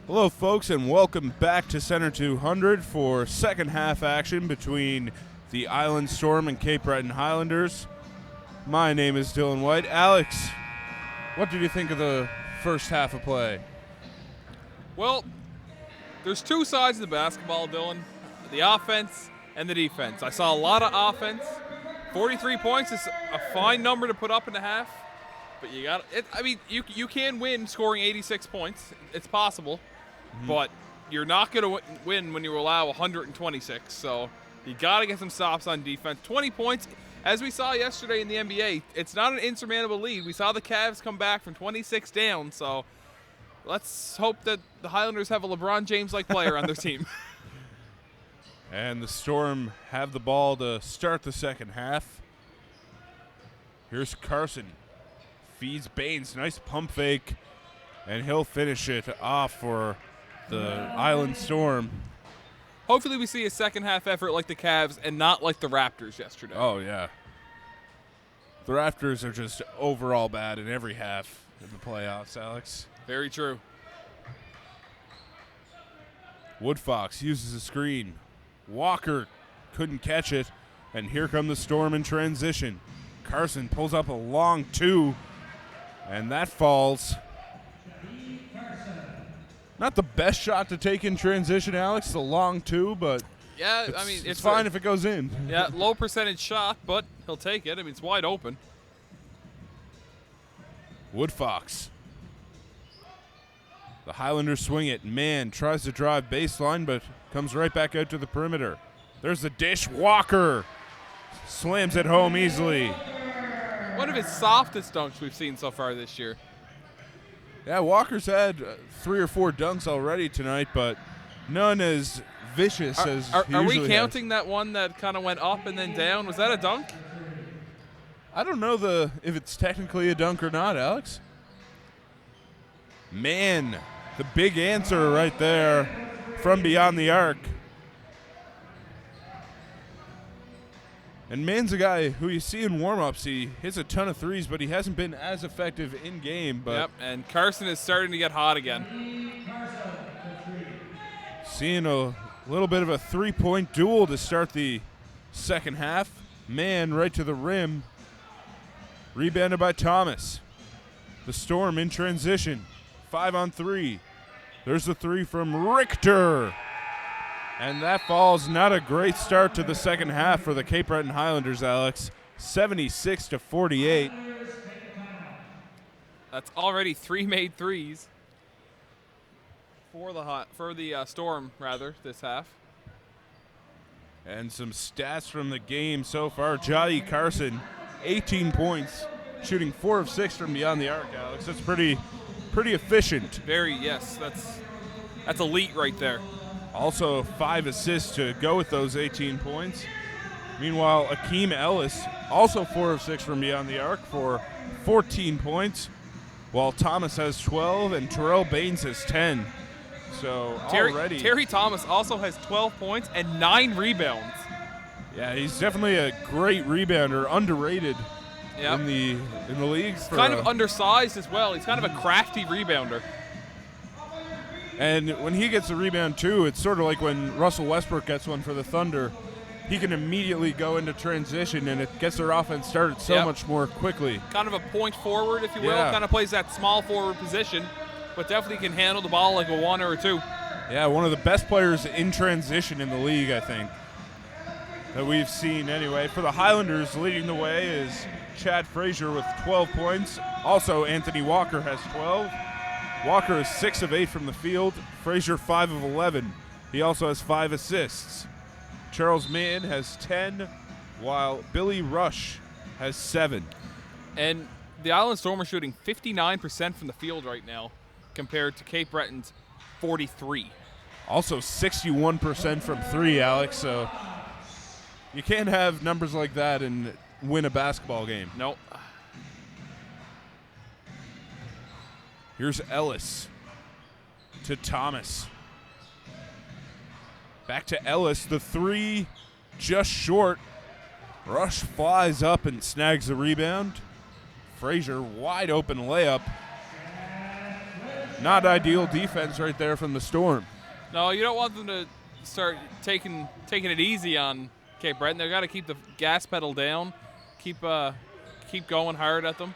Hello, folks, and welcome back to Center 200 for second half action between the Island Storm and Cape Breton Highlanders. My name is Dylan White. Alex, what did you think of the first half of play? Well, there's two sides of the basketball, Dylan. The offense and the defense. I saw a lot of offense. 43 points is a fine number to put up in a half, but you got it. I mean, you can win scoring 86 points. It's possible, but you're not going to win when you allow 126. So you got to get some stops on defense. 20 points, as we saw yesterday in the NBA, it's not an insurmountable lead. We saw the Cavs come back from 26 down, so let's hope that the Highlanders have a LeBron James-like player on their team. And the Storm have the ball to start the second half. Here's Carson. Feeds Baines. Nice pump fake. And he'll finish it off for the Island Storm. Hopefully we see a second half effort like the Cavs and not like the Raptors yesterday. Oh, yeah. The Raptors are just overall bad in every half in the playoffs, Alex. Very true. Woodfox uses a screen. Walker couldn't catch it, and here come the Storm in transition. Carson pulls up a long two, and that falls. Not the best shot to take in transition, Alex, the long two, but yeah, I mean, it's fine if it goes in. Yeah, low percentage shot, but he'll take it. I mean, it's wide open. Woodfox. The Highlanders swing it. Mann tries to drive baseline, but comes right back out to the perimeter. There's the dish. Walker slams it home easily. One of his softest dunks we've seen so far this year. Yeah, Walker's had 3 or 4 dunks already tonight, but none as vicious as he Are usually we counting has. that one that kind of went up and then down? Was that a dunk? I don't know if it's technically a dunk or not, Alex. Man, the big answer right there from beyond the arc. And Mann's a guy who you see in warm-ups. He hits a ton of threes, but he hasn't been as effective in game. But yep, and Carson is starting to get hot again. Seeing a little bit of a three-point duel to start the second half. Mann right to the rim. Rebounded by Thomas. The Storm in transition. 5-on-3. There's the three from Richter. And that falls. Not a great start to the second half for the Cape Breton Highlanders, Alex. 76-48. That's already 3 made threes for the Storm rather this half. And some stats from the game so far. Jody Carson, 18 points, shooting 4 of 6 from beyond the arc, Alex. That's pretty efficient. Very, yes. That's elite right there. Also 5 assists to go with those 18 points. Meanwhile, Akeem Ellis, also 4 of 6 from beyond the arc for 14 points, while Thomas has 12 and Terrell Baines has 10. So already Terry Thomas also has 12 points and 9 rebounds. Yeah, he's definitely a great rebounder, underrated in the league. Kind of undersized as well. He's kind of a crafty rebounder. And when he gets a rebound too, it's sort of like when Russell Westbrook gets one for the Thunder. He can immediately go into transition, and it gets their offense started so much more quickly. Kind of a point forward, if you will. Kind of plays that small forward position, but definitely can handle the ball like a 1 or a 2. Yeah, one of the best players in transition in the league, I think, that we've seen anyway. For the Highlanders, leading the way is Chad Frazier with 12 points. Also, Anthony Walker has 12. Walker is 6 of 8 from the field. Frazier 5 of 11. He also has 5 assists. Charles Mann has 10, while Billy Rush has 7. And the Island Storm are shooting 59% from the field right now compared to Cape Breton's 43. Also 61% from 3, Alex. So you can't have numbers like that and win a basketball game. Nope. Here's Ellis to Thomas. Back to Ellis. The 3 just short. Rush flies up and snags the rebound. Frazier, wide open layup. Not ideal defense right there from the Storm. No, you don't want them to start taking it easy on Cape Breton. They've got to keep the gas pedal down, keep going hard at them.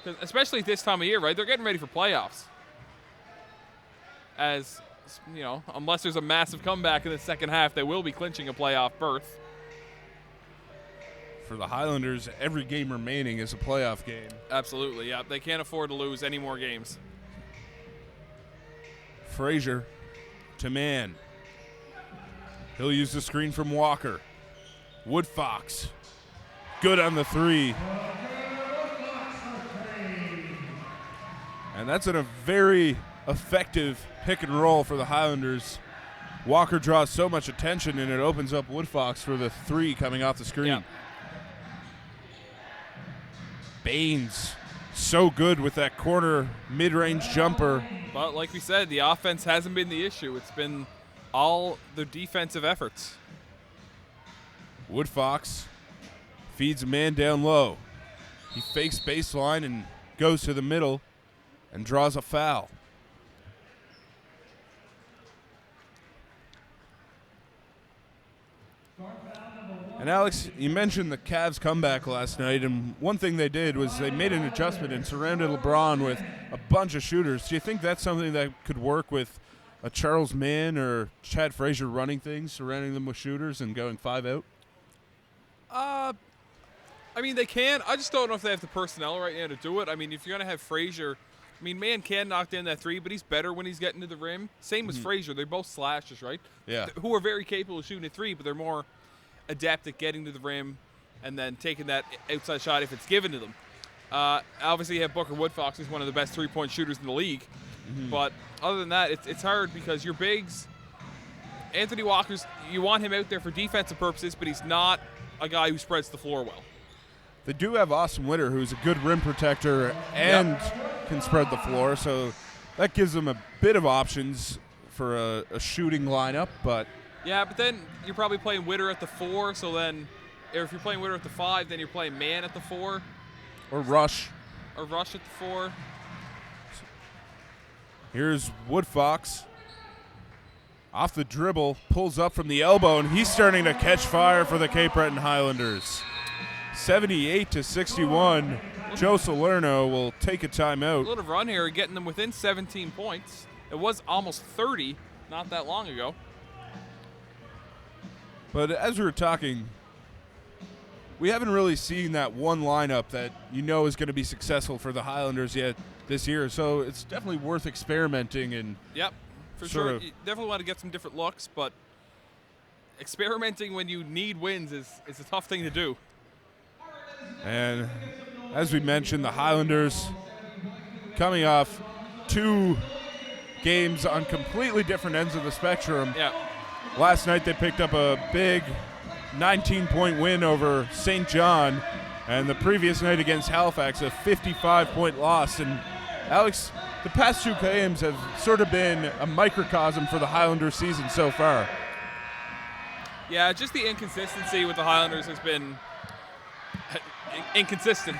'Cause especially this time of year, right? They're getting ready for playoffs. As you know, unless there's a massive comeback in the second half, they will be clinching a playoff berth. For the Highlanders, every game remaining is a playoff game. Absolutely, yeah. They can't afford to lose any more games. Frazier to man. He'll use the screen from Walker. Woodfox. Good on the 3. And that's a very effective pick and roll for the Highlanders. Walker draws so much attention, and it opens up Woodfox for the 3 coming off the screen. Yeah. Baines, so good with that corner mid-range jumper. But like we said, the offense hasn't been the issue. It's been all the defensive efforts. Woodfox feeds a man down low. He fakes baseline and goes to the middle and draws a foul. And Alex, you mentioned the Cavs comeback last night, and one thing they did was they made an adjustment and surrounded LeBron with a bunch of shooters. Do you think that's something that could work with a Charles Mann or Chad Frazier running things, surrounding them with shooters and going 5 out? I mean, they can. I just don't know if they have the personnel right now to do it. I mean, if you're going to have Frazier, I mean, Mann can knock down that 3, but he's better when he's getting to the rim. Same as Frazier. They're both slashers, right? Yeah. Who are very capable of shooting a 3, but they're more adept at getting to the rim and then taking that outside shot if it's given to them. Obviously, you have Booker Woodfox, who's one of the best 3-point shooters in the league. But other than that, it's hard because your bigs, Anthony Walker's, you want him out there for defensive purposes, but he's not a guy who spreads the floor well. They do have Austin Witter, who's a good rim protector and can spread the floor, so that gives them a bit of options for a shooting lineup. But yeah, but then you're probably playing Witter at the 4, so then if you're playing Witter at the 5, then you're playing Mann at the 4. Or Rush. Or Rush at the 4. Here's Woodfox. Off the dribble, pulls up from the elbow, and he's starting to catch fire for the Cape Breton Highlanders. 78-61. Joe Salerno will take a timeout. A little run here, getting them within 17 points. It was almost 30 not that long ago. But as we were talking, we haven't really seen that one lineup that you know is going to be successful for the Highlanders yet this year. So it's definitely worth experimenting. And yep, for sure. You definitely want to get some different looks, but experimenting when you need wins is a tough thing to do. And as we mentioned, the Highlanders coming off 2 games on completely different ends of the spectrum. Yeah. Last night they picked up a big 19-point win over St. John, and the previous night against Halifax, a 55-point loss. And Alex, the past 2 games have sort of been a microcosm for the Highlanders season so far. Yeah, just the inconsistency with the Highlanders has been inconsistent.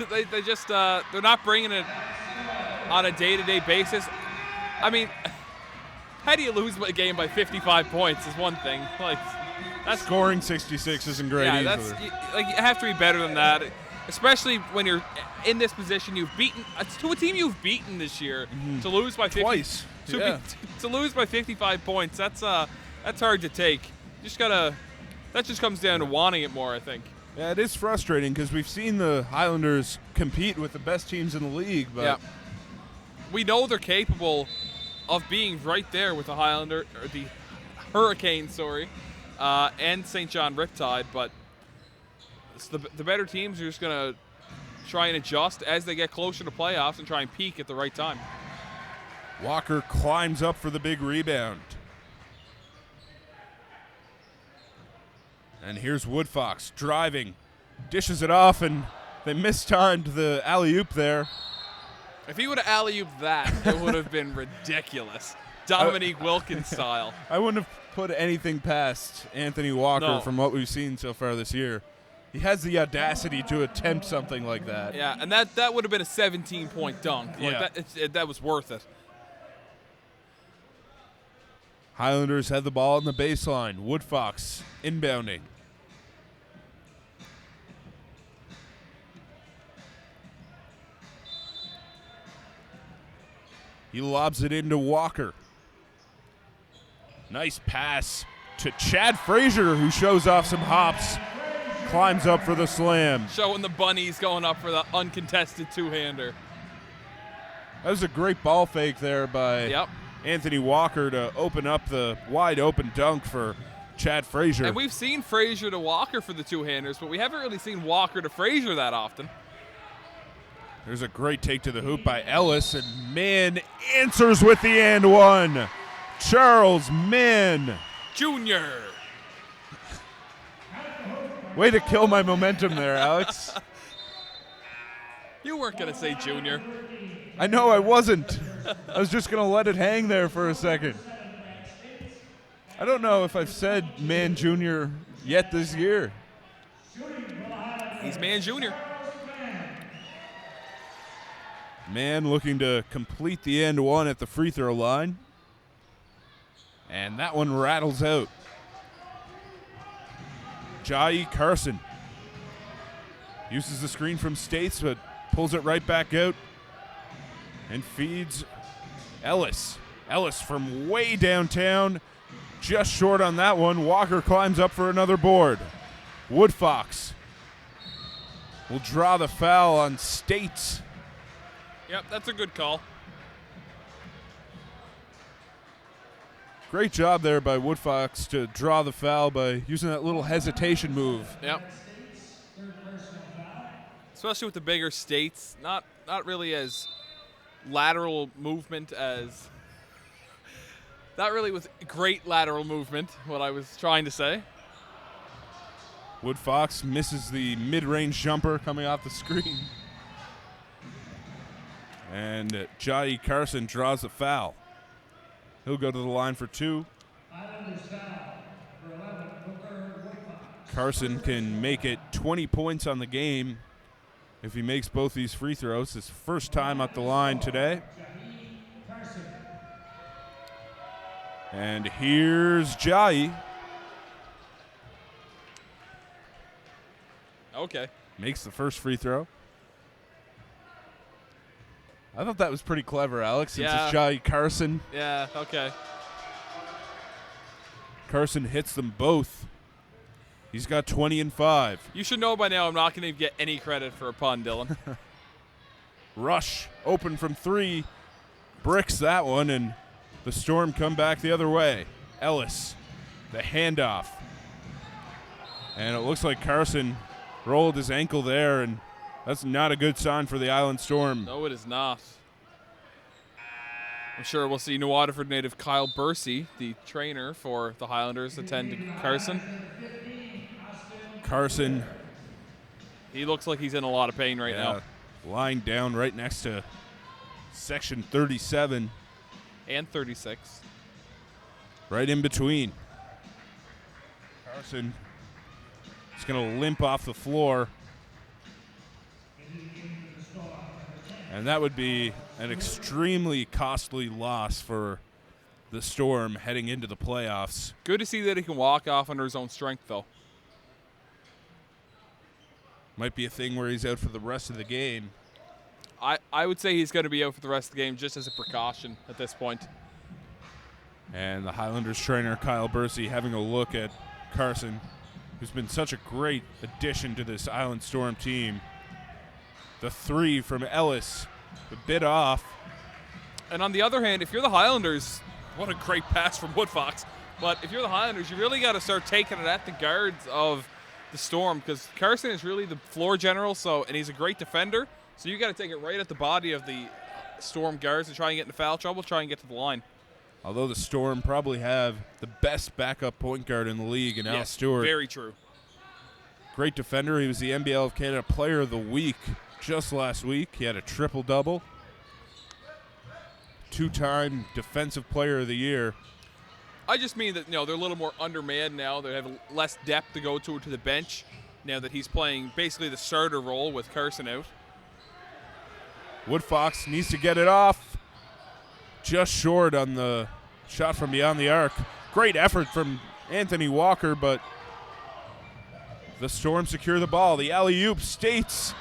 they just they're not bringing it on a day-to-day basis. I mean, how do you lose a game by 55 points is one thing. Like, that's scoring 66 isn't great yeah, either. you have to be better than that, especially when you're in this position. You've beaten to a team you've beaten this year to lose by 50, twice. To lose by 55 points. That's hard to take. That just comes down to wanting it more, I think. Yeah, it is frustrating because we've seen the Highlanders compete with the best teams in the league, but yeah. We know they're capable of being right there with the the Hurricanes, and St. John Riptide, but it's the better teams are just going to try and adjust as they get closer to playoffs and try and peak at the right time. Walker climbs up for the big rebound. And here's Woodfox driving, dishes it off, and they mistimed the alley-oop there. If he would have alley-ooped that, it would have been ridiculous. Dominique Wilkins style. I wouldn't have put anything past Anthony Walker from what we've seen so far this year. He has the audacity to attempt something like that. Yeah, and that would have been a 17-point dunk. Yeah. That was worth it. Highlanders had the ball on the baseline. Woodfox inbounding. He lobs it into Walker. Nice pass to Chad Frazier, who shows off some hops. Climbs up for the slam. Showing the bunnies going up for the uncontested two-hander. That was a great ball fake there by Anthony Walker to open up the wide open dunk for Chad Frazier. And we've seen Frazier to Walker for the two-handers, but we haven't really seen Walker to Frazier that often. There's a great take to the hoop by Ellis, and Mann answers with the and one. Charles Mann. Junior. Way to kill my momentum there, Alex. You weren't going to say junior. I know I wasn't. I was just going to let it hang there for a second. I don't know if I've said Man Junior yet this year. He's Man Junior. Mann looking to complete the end one at the free throw line. And that one rattles out. Jai Carson uses the screen from States, but pulls it right back out and feeds Ellis. Ellis from way downtown, just short on that one. Walker climbs up for another board. Woodfox will draw the foul on States. Yep, that's a good call. Great job there by Woodfox to draw the foul by using that little hesitation move. Yep. Especially with the bigger States, not really as lateral movement as, not really with great lateral movement, what I was trying to say. Woodfox misses the mid-range jumper coming off the screen. And Jai Carson draws the foul. He'll go to the line for two. Carson can make it 20 points on the game if he makes both these free throws. His first time at the line today. And here's Jai. Okay. Makes the first free throw. I thought that was pretty clever, Alex, since it's Jai Carson. Yeah, okay. Carson hits them both. He's got 20 and 5. You should know by now I'm not going to get any credit for a pun, Dylan. Rush, open from three, bricks that one, and the Storm come back the other way. Ellis, the handoff. And it looks like Carson rolled his ankle there, and that's not a good sign for the Island Storm. No, it is not. I'm sure we'll see New Waterford native Kyle Bursey, the trainer for the Highlanders, attend to Carson. Carson. He looks like he's in a lot of pain right now. Lying down right next to section 37. And 36. Right in between. Carson is going to limp off the floor. And that would be an extremely costly loss for the Storm heading into the playoffs. Good to see that he can walk off under his own strength, though. Might be a thing where he's out for the rest of the game. I would say he's going to be out for the rest of the game just as a precaution at this point. And the Highlanders trainer, Kyle Bursey, having a look at Carson, who's been such a great addition to this Island Storm team. The three from Ellis, a bit off. And on the other hand, if you're the Highlanders, what a great pass from Woodfox. But if you're the Highlanders, you really got to start taking it at the guards of the Storm, because Carson is really the floor general, and he's a great defender. So you got to take it right at the body of the Storm guards and try and get into foul trouble, try and get to the line. Although the Storm probably have the best backup point guard in the league in Al Stewart. Very true. Great defender. He was the NBL of Canada Player of the Week just last week. He had a triple-double. Two-time Defensive Player of the Year. I just mean that they're a little more undermanned now. They have less depth to go to the bench now that he's playing basically the starter role with Carson out. Woodfox needs to get it off. Just short on the shot from beyond the arc. Great effort from Anthony Walker, but the Storm secure the ball. The alley-oop. States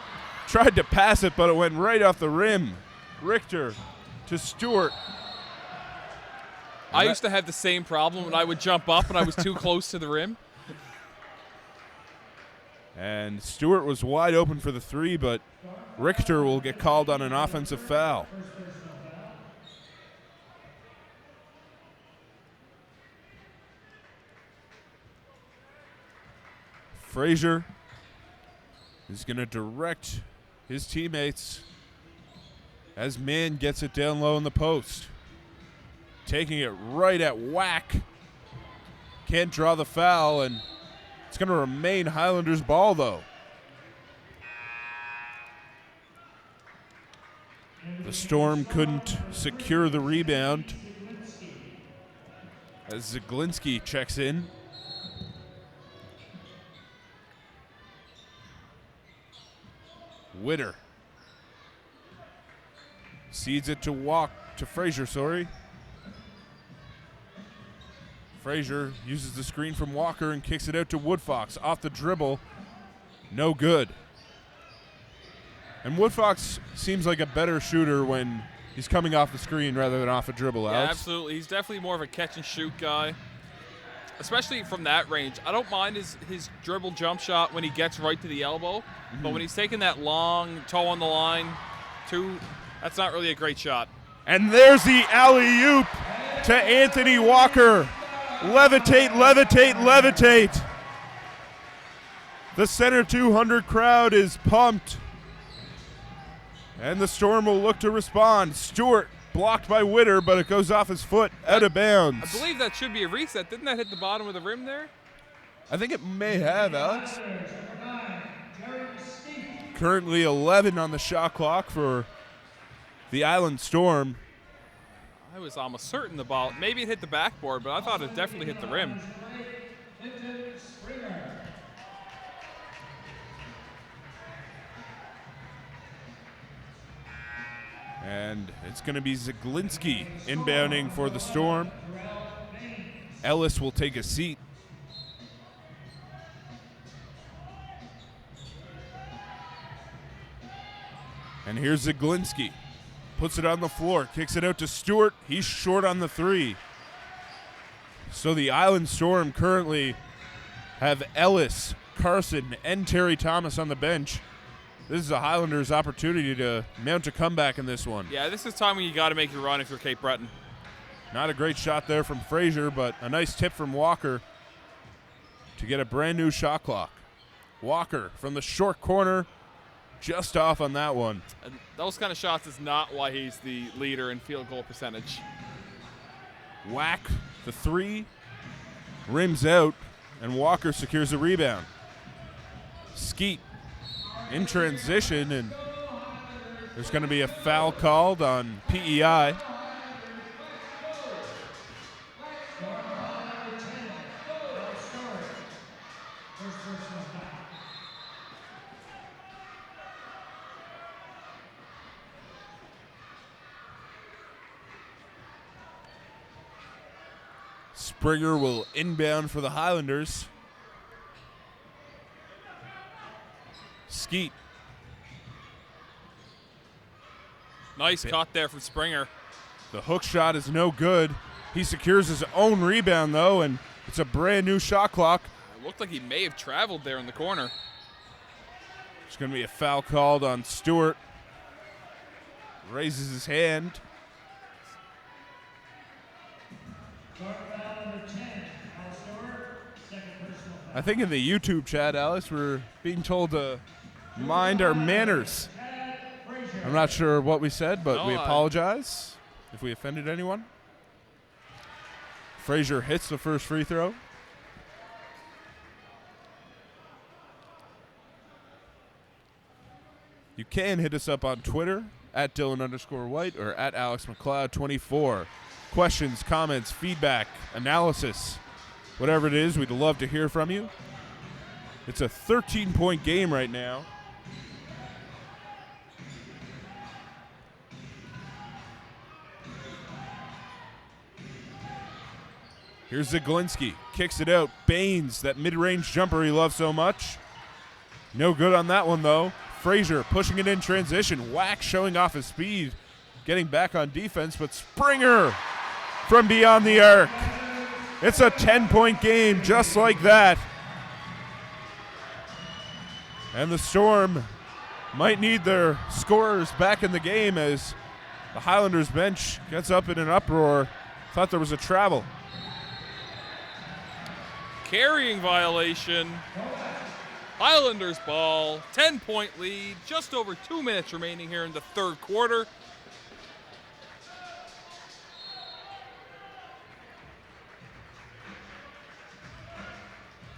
tried to pass it, but it went right off the rim. Richter to Stewart. I used to have the same problem when I would jump up and I was too close to the rim. And Stewart was wide open for the three, but Richter will get called on an offensive foul. Frazier is going to direct his teammates as Mann gets it down low in the post. Taking it right at Whack. Can't draw the foul, and it's going to remain Highlanders ball, though. The Storm couldn't secure the rebound as Zaglinski checks in. Witter cedes it to Frazier, Frazier uses the screen from Walker and kicks it out to Woodfox. Off the dribble, no good. And Woodfox seems like a better shooter when he's coming off the screen rather than off a dribble, Alex. Yeah, absolutely. He's definitely more of a catch-and-shoot guy, especially from that range. I don't mind his dribble jump shot when he gets right to the elbow, but when he's taking that long toe on the line, that's not really a great shot. And there's the alley-oop to Anthony Walker. Levitate, levitate, levitate. The Center 200 crowd is pumped. And the Storm will look to respond. Stewart blocked by Witter, but it goes off his foot, out of bounds. I believe that should be a reset. Didn't that hit the bottom of the rim there? I think it may have, Alex. Currently 11 on the shot clock for the Island Storm. I was almost certain the ball, maybe it hit the backboard, but I thought it definitely hit the rim. And it's going to be Zaglinski inbounding for the Storm. Ellis will take a seat. And here's Zaglinski. Puts it on the floor, kicks it out to Stewart. He's short on the three. So the Island Storm currently have Ellis, Carson, and Terry Thomas on the bench. This is a Highlanders' opportunity to mount a comeback in this one. Yeah, this is time when you got to make your run if you're Cape Breton. Not a great shot there from Frazier, but a nice tip from Walker to get a brand new shot clock. Walker from the short corner, just off on that one. And those kind of shots is not why he's the leader in field goal percentage. Whack, the three, rims out, and Walker secures the rebound. Skeet in transition, and there's going to be a foul called on PEI. Springer will inbound for the Highlanders. Skeet. Nice cut there from Springer. The hook shot is no good. He secures his own rebound, though, and it's a brand new shot clock. It looked like he may have traveled there in the corner. There's going to be a foul called on Stewart. Raises his hand. I think in the YouTube chat, Alice, we're being told to mind our manners. I'm not sure what we said, but we apologize if we offended anyone. Frazier hits the first free throw. You can hit us up on Twitter at Dylan_White or at AlexMcLeod24. Questions, comments, feedback, analysis, whatever it is, we'd love to hear from you. It's a 13-point game right now. Here's Zaglinski, kicks it out. Baines, that mid-range jumper he loves so much. No good on that one, though. Frazier pushing it in transition. Wax showing off his speed, getting back on defense, but Springer from beyond the arc. It's a 10-point game just like that. And the Storm might need their scorers back in the game as the Highlanders bench gets up in an uproar. Thought there was a travel. Carrying violation. Highlanders ball, 10-point lead, just over 2 minutes remaining here in the third quarter.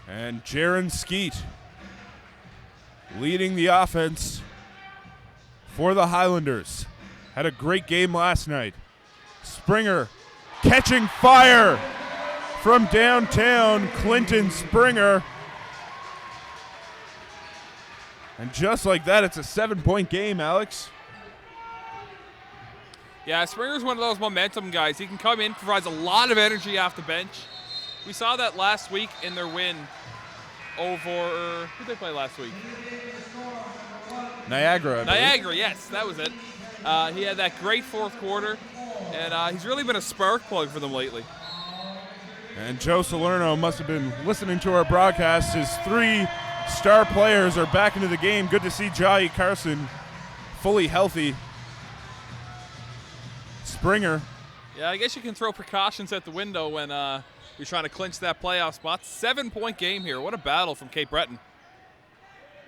And Jaron Skeet leading the offense for the Highlanders. Had a great game last night. Springer catching fire from downtown, Clinton Springer. And just like that, it's a 7-point game, Alex. Yeah, Springer's one of those momentum guys. He can come in, provides a lot of energy off the bench. We saw that last week in their win over, who did they play last week? Niagara. Niagara, yes, that was it. He had that great fourth quarter, and he's really been a spark plug for them lately. And Joe Salerno must have been listening to our broadcast. His 3 star players are back into the game. Good to see Jai Carson fully healthy. Springer. Yeah, I guess you can throw precautions at the window when you're trying to clinch that playoff spot. 7-point game here. What a battle from Cape Breton.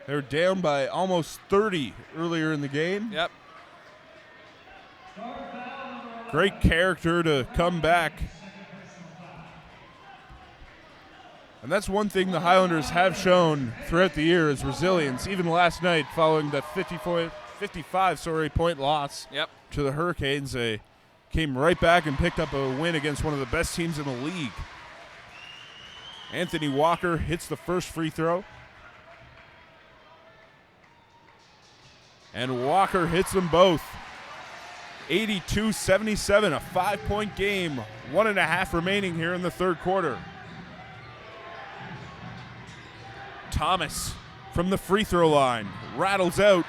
They're down by almost 30 earlier in the game. Yep. Great character to come back. And that's one thing the Highlanders have shown throughout the year is resilience. Even last night, following the 55 point loss to the Hurricanes, they came right back and picked up a win against one of the best teams in the league. Anthony Walker hits the first free throw. And Walker hits them both. 82-77, a 5-point game. 1.5 remaining here in the third quarter. Thomas from the free throw line rattles out.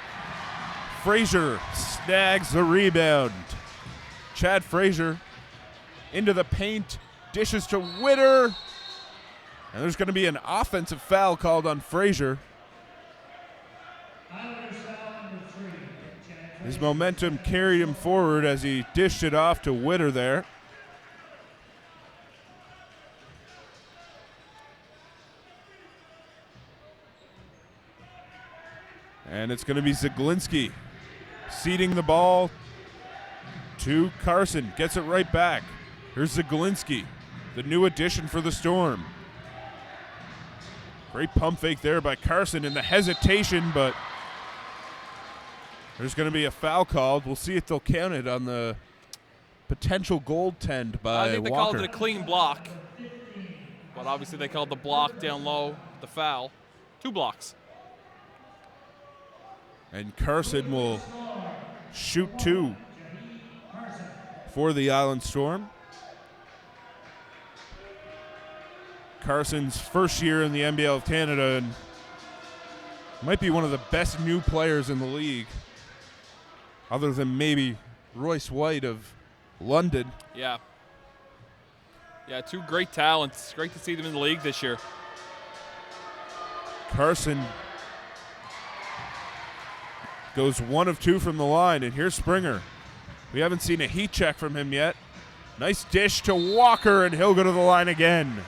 Frazier snags the rebound. Chad Frazier into the paint, dishes to Witter. And there's going to be an offensive foul called on Frazier. His momentum carried him forward as he dished it off to Witter there. And it's going to be Zaglinski seeding the ball to Carson. Gets it right back. Here's Zaglinski, the new addition for the Storm. Great pump fake there by Carson in the hesitation, but there's going to be a foul called. We'll see if they'll count it on the potential goaltend by Walker. I think they called it a clean block, but obviously they called the block down low the foul. 2 blocks. And Carson will shoot 2 for the Island Storm. Carson's first year in the NBL of Canada and might be one of the best new players in the league, other than maybe Royce White of London. Yeah. Yeah, 2 great talents. Great to see them in the league this year. Carson goes 1 of 2 from the line, and here's Springer. We haven't seen a heat check from him yet. Nice dish to Walker, and he'll go to the line again.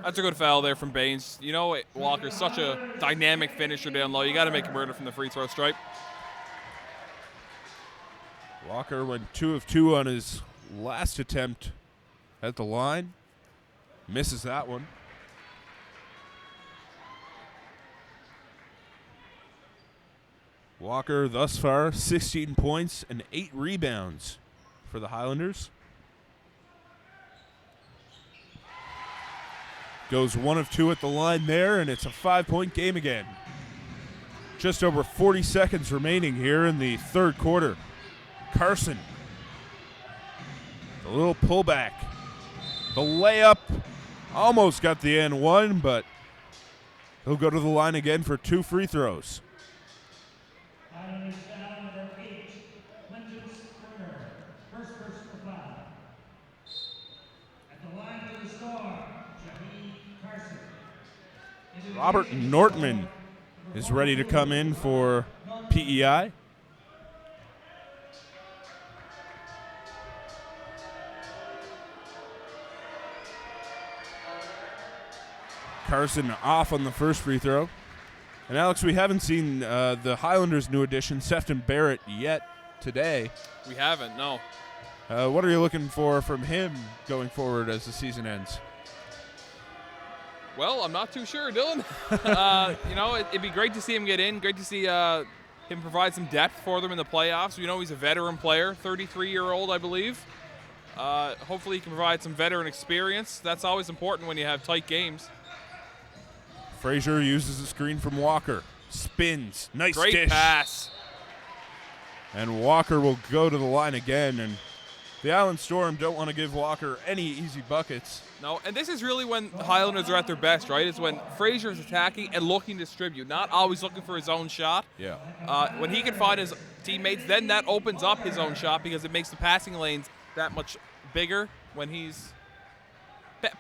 That's a good foul there from Baines. You know, Walker's such a dynamic finisher down low. You got to make him murder from the free throw stripe. Walker went 2 of 2 on his last attempt at the line. Misses that one. Walker thus far 16 points and 8 rebounds for the Highlanders. Goes 1 of 2 at the line there, and it's a 5-point game again. Just over 40 seconds remaining here in the third quarter. Carson, a little pullback. The layup almost got the and one, but he'll go to the line again for 2 free throws. Robert Nortman is ready to come in for PEI. Carson off on the first free throw. And Alex, we haven't seen the Highlanders' new addition, Sefton Barrett, yet today. We haven't, no. What are you looking for from him going forward as the season ends? Well, I'm not too sure, Dylan. It'd be great to see him get in. Great to see him provide some depth for them in the playoffs. We know he's a veteran player, 33-year-old, I believe. Hopefully he can provide some veteran experience. That's always important when you have tight games. Frazier uses the screen from Walker. Spins. Nice Great dish. pass. And Walker will go to the line again. And the Island Storm don't want to give Walker any easy buckets. No, and this is really when the Highlanders are at their best, right? It's when Frazier is attacking and looking to distribute, not always looking for his own shot. Yeah. When he can find his teammates, then that opens up his own shot because it makes the passing lanes that much bigger when he's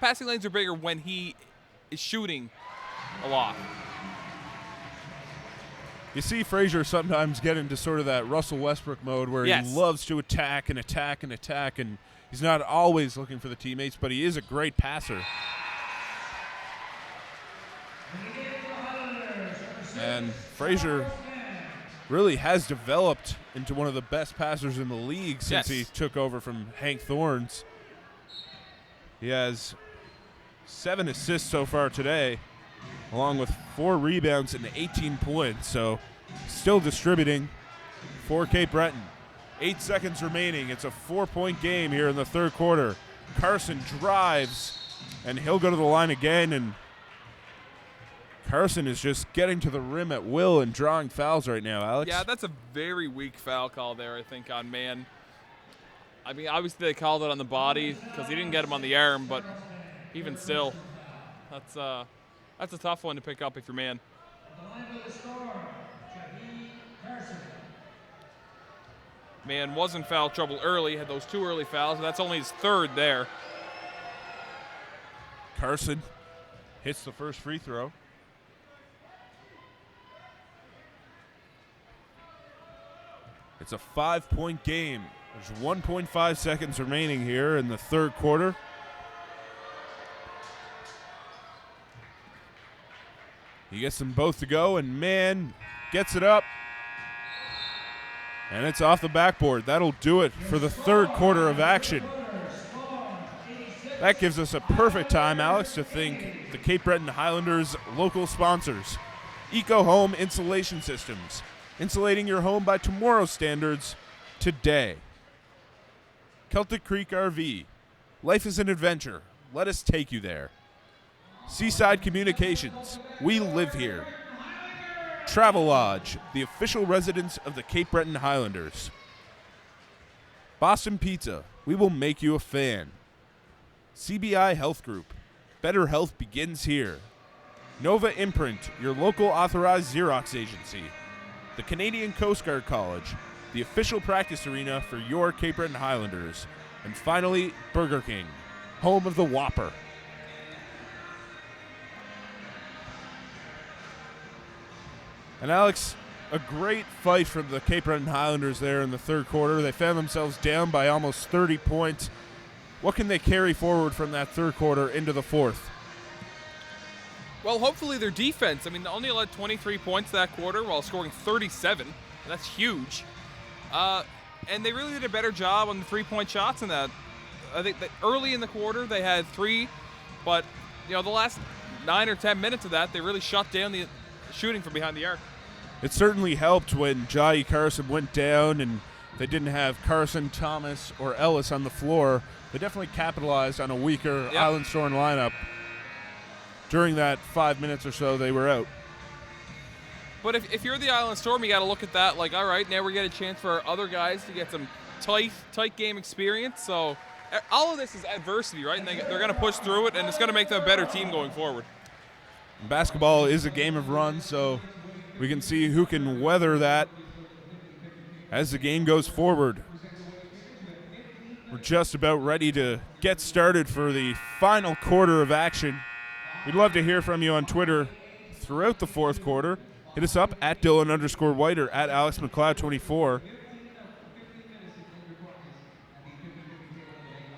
passing lanes are bigger when he is shooting a lot. You see Frazier sometimes get into sort of that Russell Westbrook mode where Yes. he loves to attack and attack and attack, and he's not always looking for the teammates, but he is a great passer. And Frazier really has developed into one of the best passers in the league since he took over from Hank Thorns. He has 7 assists so far today, along with 4 rebounds and 18 points. So still distributing for Cape Breton. 8 seconds remaining. It's a 4-point game here in the third quarter. Carson drives, and he'll go to the line again. And Carson is just getting to the rim at will and drawing fouls right now, Alex. Yeah, that's a very weak foul call there, I think, on man. I mean, obviously they called it on the body because he didn't get him on the arm, but even still, that's a tough one to pick up if you're man. Man was in foul trouble early, had those 2 early fouls, and that's only his 3rd there. Carson hits the first free throw. It's a 5-point game. There's 1.5 seconds remaining here in the third quarter. He gets them both to go, and man gets it up. And it's off the backboard. That'll do it for the third quarter of action. That gives us a perfect time, Alex, to thank the Cape Breton Highlanders local sponsors. Eco Home Insulation Systems. Insulating your home by tomorrow's standards today. Celtic Creek RV. Life is an adventure. Let us take you there. Seaside Communications. We live here. Travel Lodge, the official residence of the Cape Breton Highlanders. Boston Pizza. We will make you a fan. CBI Health Group. Better health begins here. Nova Imprint, your local authorized Xerox agency. The Canadian Coast Guard College, the official practice arena for your Cape Breton Highlanders. And finally, Burger King, home of the Whopper. And Alex, a great fight from the Cape Breton Highlanders there in the third quarter. They found themselves down by almost 30 points. What can they carry forward from that third quarter into the fourth? Well, hopefully their defense. I mean, they only allowed 23 points that quarter while scoring 37. That's huge. And they really did a better job on the three-point shots in that. I think that early in the quarter they had 3, but the last 9 or 10 minutes of that, they really shut down the shooting from behind the arc. It certainly helped when Jai Carson went down and they didn't have Carson, Thomas, or Ellis on the floor. They definitely capitalized on a weaker Island Storm lineup. During that 5 minutes or so, they were out. But if you're the Island Storm, you got to look at that like, all right, now we get a chance for other guys to get some tight game experience. So all of this is adversity, right? And they're going to push through it, and it's going to make them a better team going forward. Basketball is a game of runs, so we can see who can weather that as the game goes forward. We're just about ready to get started for the final quarter of action. We'd love to hear from you on Twitter throughout the fourth quarter. Hit us up at Dylan_White or at AlexMcLeod24.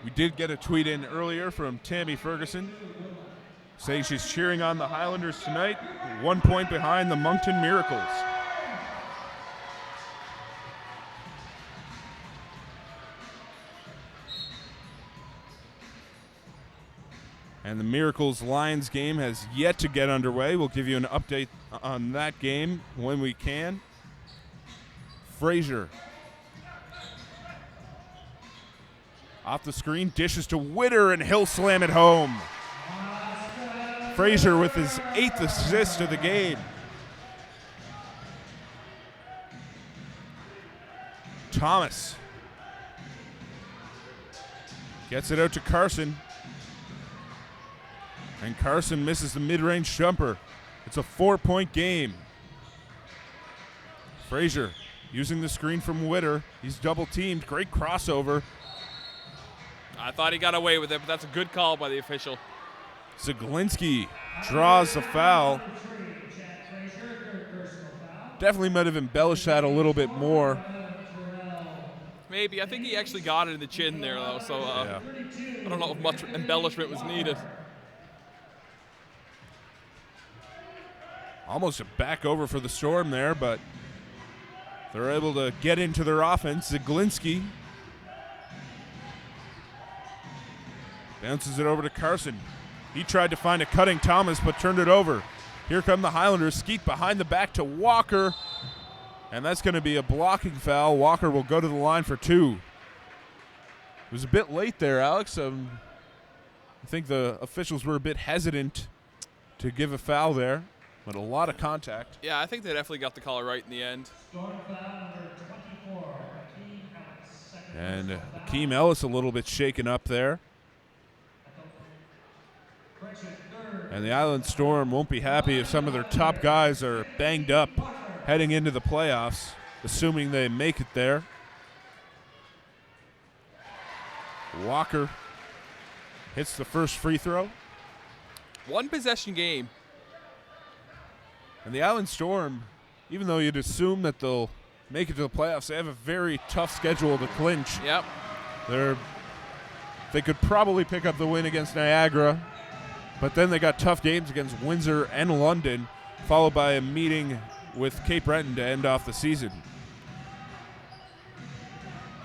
We did get a tweet in earlier from Tammy Ferguson saying she's cheering on the Highlanders tonight, 1 point behind the Moncton Miracles. And the Miracles-Lions game has yet to get underway. We'll give you an update on that game when we can. Frazier. Off the screen, dishes to Witter, and he'll slam it home. Frazier with his 8th assist of the game. Thomas gets it out to Carson. And Carson misses the mid-range jumper. It's a 4-point game. Frazier using the screen from Witter. He's double-teamed. Great crossover. I thought he got away with it, but that's a good call by the official. Zaglinski draws the foul. Definitely might have embellished that a little bit more. Maybe. I think he actually got it in the chin there, though, so I don't know if much embellishment was needed. Almost a back over for the Storm there, but they're able to get into their offense. Zaglinski bounces it over to Carson. He tried to find a cutting Thomas, but turned it over. Here come the Highlanders. Skeet behind the back to Walker, and that's going to be a blocking foul. Walker will go to the line for 2. It was a bit late there, Alex. I think the officials were a bit hesitant to give a foul there. But a lot of contact. Yeah, I think they definitely got the call right in the end. And Akeem Ellis a little bit shaken up there. And the Island Storm won't be happy if some of their top guys are banged up heading into the playoffs, assuming they make it there. Walker hits the first free throw. 1 possession game. And the Island Storm, even though you'd assume that they'll make it to the playoffs, they have a very tough schedule to clinch. Yep. They could probably pick up the win against Niagara, but then they got tough games against Windsor and London, followed by a meeting with Cape Breton to end off the season.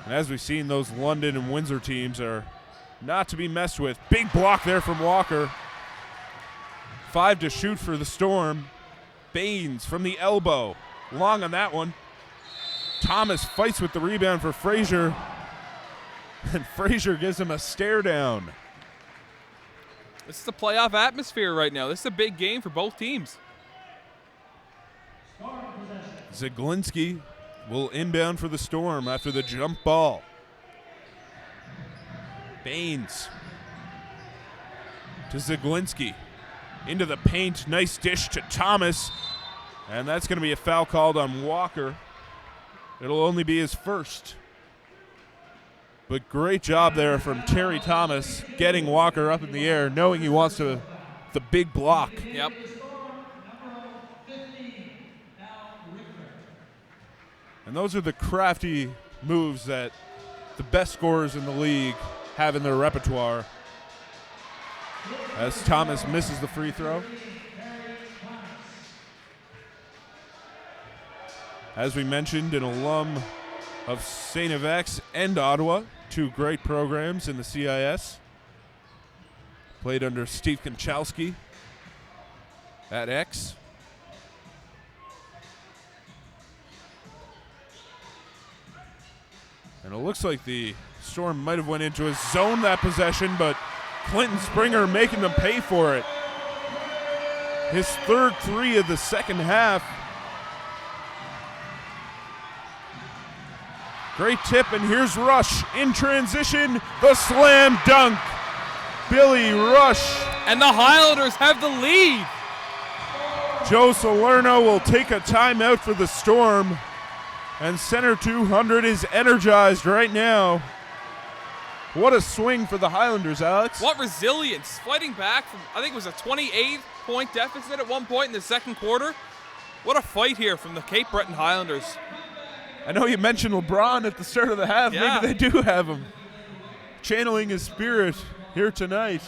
And as we've seen, those London and Windsor teams are not to be messed with. Big block there from Walker. 5 to shoot for the Storm. Baines from the elbow. Long on that one. Thomas fights with the rebound for Frazier. And Frazier gives him a stare down. This is a playoff atmosphere right now. This is a big game for both teams. Zaglinski will inbound for the Storm after the jump ball. Baines to Zaglinski. Into the paint. Nice dish to Thomas. And that's going to be a foul called on Walker. It'll only be his first. But great job there from Terry Thomas getting Walker up in the air, knowing he wants the big block. Yep. And those are the crafty moves that the best scorers in the league have in their repertoire. As Thomas misses the free throw. As we mentioned, an alum of St. FX and Ottawa, 2 great programs in the CIS. Played under Steve Konchowski at X. And it looks like the Storm might have went into a zone that possession, but Clinton Springer making them pay for it. His third three of the second half. Great tip, and here's Rush in transition. The slam dunk. Billy Rush. And the Highlanders have the lead. Joe Salerno will take a timeout for the Storm. And Center 200 is energized right now. What a swing for the Highlanders, Alex. What resilience. Fighting back from, I think it was a 28-point deficit at one point in the second quarter. What a fight here from the Cape Breton Highlanders. I know you mentioned LeBron at the start of the half. Yeah. Maybe they do have him channeling his spirit here tonight.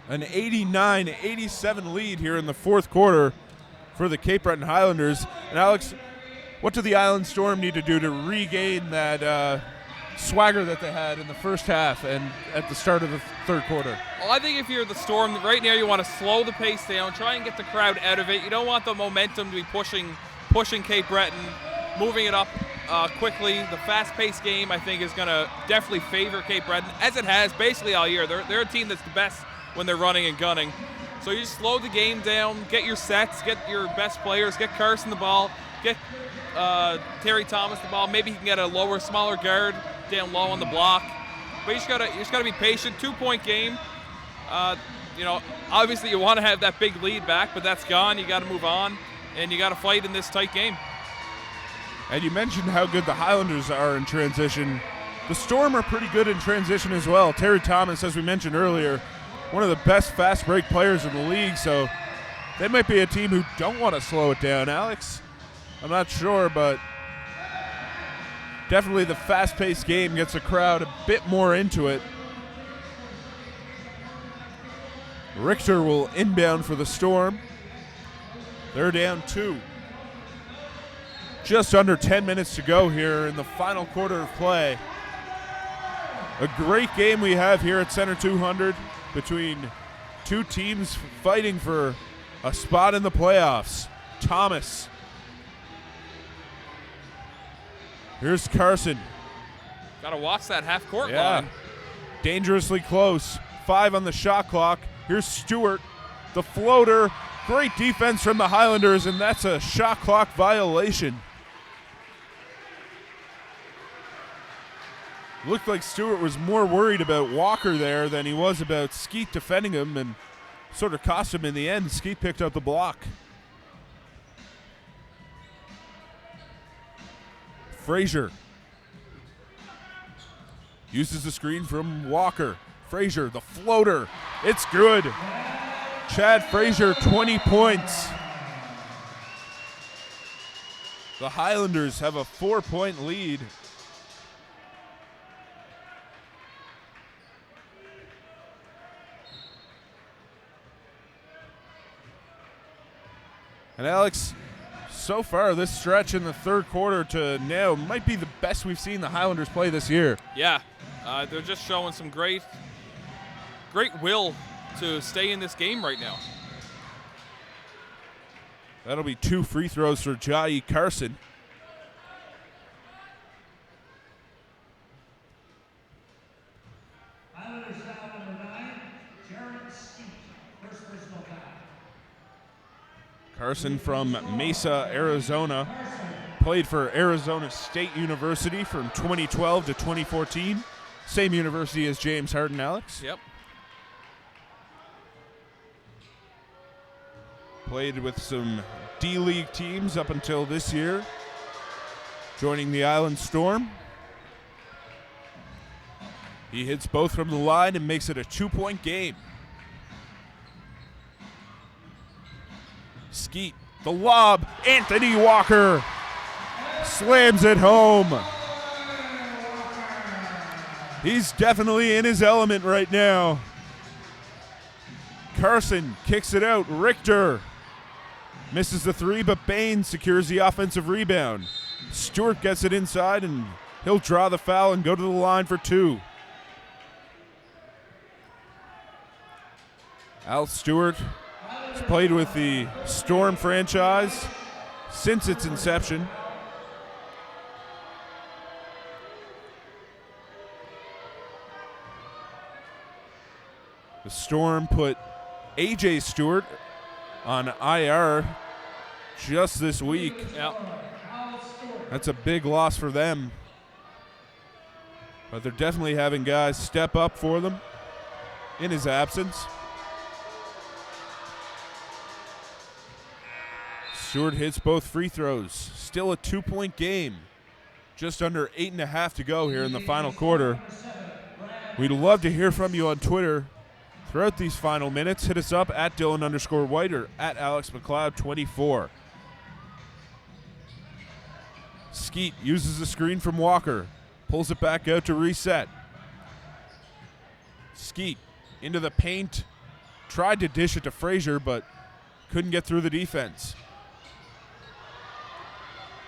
An 89-87 lead here in the fourth quarter for the Cape Breton Highlanders. And Alex, what do the Island Storm need to do to regain that swagger that they had in the first half and at the start of the third quarter? Well, I think if you're the Storm, right now you want to slow the pace down, try and get the crowd out of it. You don't want the momentum to be pushing Cape Breton, moving it up quickly. The fast-paced game, I think, is going to definitely favor Cape Breton, as it has basically all year. They're a team that's the best when they're running and gunning. So you just slow the game down, get your sets, get your best players, get Carson the ball, get Terry Thomas the ball. Maybe he can get a smaller guard down low on the block. But you just gotta be patient. 2-point game. Obviously you want to have that big lead back, but that's gone. You got to move on, and you got to fight in this tight game. And you mentioned how good the Highlanders are in transition. The Storm are pretty good in transition as well. Terry Thomas, as we mentioned earlier, one of the best fast break players in the league, so they might be a team who don't want to slow it down, Alex. I'm not sure, but definitely the fast-paced game gets the crowd a bit more into it. Richter will inbound for the Storm. They're down 2. Just under 10 minutes to go here in the final quarter of play. A great game we have here at Center 200 between two teams fighting for a spot in the playoffs. Thomas. Here's Carson. Got to watch that half-court Yeah. line. Dangerously close. 5 on the shot clock. Here's Stewart. The floater. Great defense from the Highlanders, and that's a shot clock violation. Looked like Stewart was more worried about Walker there than he was about Skeet defending him, and sort of cost him in the end. Skeet picked up the block. Frazier uses the screen from Walker. Frazier, the floater. It's good. Chad Frazier, 20 points. The Highlanders have a 4-point lead. And Alex, so far this stretch in the third quarter to now might be the best we've seen the Highlanders play this year. Yeah, they're just showing some great will to stay in this game right now. That'll be 2 free throws for Jai Carson. Highlanders foul number 9, Jared Skeet, first personal foul. Carson from Mesa, Arizona. Played for Arizona State University from 2012 to 2014. Same university as James Harden, Alex. Yep. Played with some D-League teams up until this year. Joining the Island Storm. He hits both from the line and makes it a 2-point game. Skeet, the lob, Anthony Walker slams it home. He's definitely in his element right now. Carson kicks it out. Richter misses the 3, but Bain secures the offensive rebound. Stewart gets it inside, and he'll draw the foul and go to the line for 2. Al Stewart has played with the Storm franchise since its inception. The Storm put A.J. Stewart on IR just this week. Yep. That's a big loss for them. But they're definitely having guys step up for them in his absence. Stewart hits both free throws. Still a 2-point game. Just under 8.5 to go here in the final quarter. We'd love to hear from you on Twitter throughout these final minutes. Hit us up at Dylan_White or at AlexMcLeod24. Skeet uses the screen from Walker. Pulls it back out to reset. Skeet into the paint. Tried to dish it to Frazier, but couldn't get through the defense.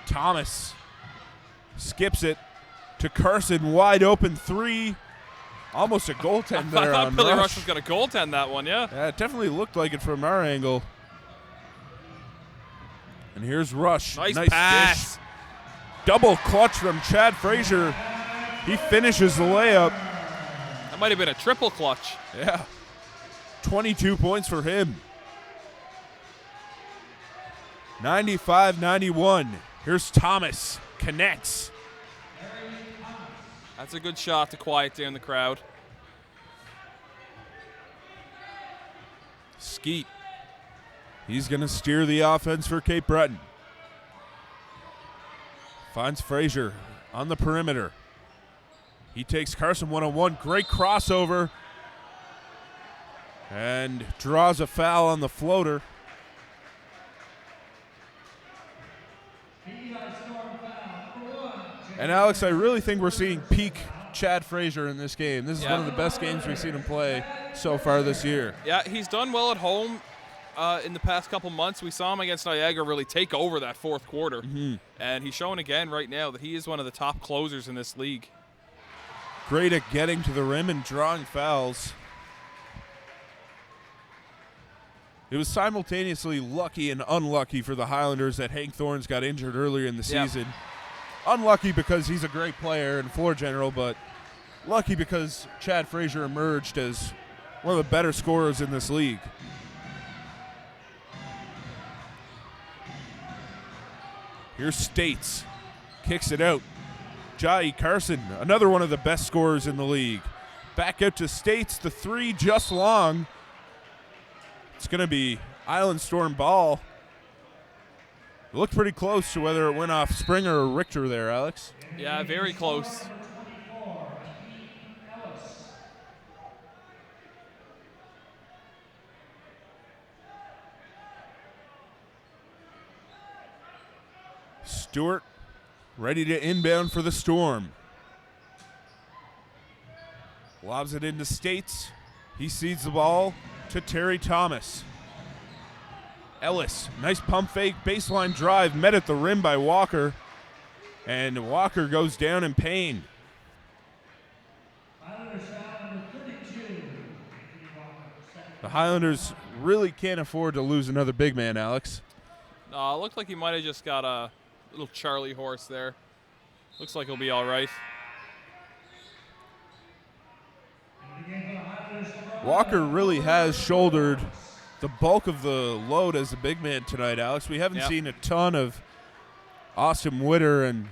Thomas skips it to Carson. Wide open three. Almost a goaltend there. I thought on Billy Rush. Rush was going to goaltend that one, yeah. Yeah, it definitely looked like it from our angle. And here's Rush. Nice pass. Dish. Double clutch from Chad Frazier. He finishes the layup. That might have been a triple clutch. Yeah. 22 points for him. 95-91. Here's Thomas. Connects. That's a good shot to quiet down the crowd. Skeet. He's going to steer the offense for Cape Breton. Finds Frazier on the perimeter. He takes Carson one-on-one. Great crossover. And draws a foul on the floater. And Alex, I really think we're seeing peak Chad Frazier in this game. This is one of the best games we've seen him play so far this year. Yeah, he's done well at home in the past couple months. We saw him against Niagara really take over that fourth quarter. Mm-hmm. And he's showing again right now that he is one of the top closers in this league. Great at getting to the rim and drawing fouls. It was simultaneously lucky and unlucky for the Highlanders that Hank Thorns got injured earlier in the season. Unlucky because he's a great player and floor general, but lucky because Chad Frazier emerged as one of the better scorers in this league. Here's States. Kicks it out. Jai Carson, another one of the best scorers in the league. Back out to States. The three just long. It's going to be Island Storm ball. It looked pretty close to whether it went off Springer or Richter there, Alex. Yeah, very close. Stewart ready to inbound for the Storm. Lobs it into States. He seeds the ball to Terry Thomas. Ellis, nice pump fake, baseline drive, met at the rim by Walker. And Walker goes down in pain. The Highlanders really can't afford to lose another big man, Alex. Looked like he might have just got a little Charlie horse there. Looks like he'll be all right. Walker really has shouldered the bulk of the load as a big man tonight, Alex. We haven't seen a ton of Austin Witter and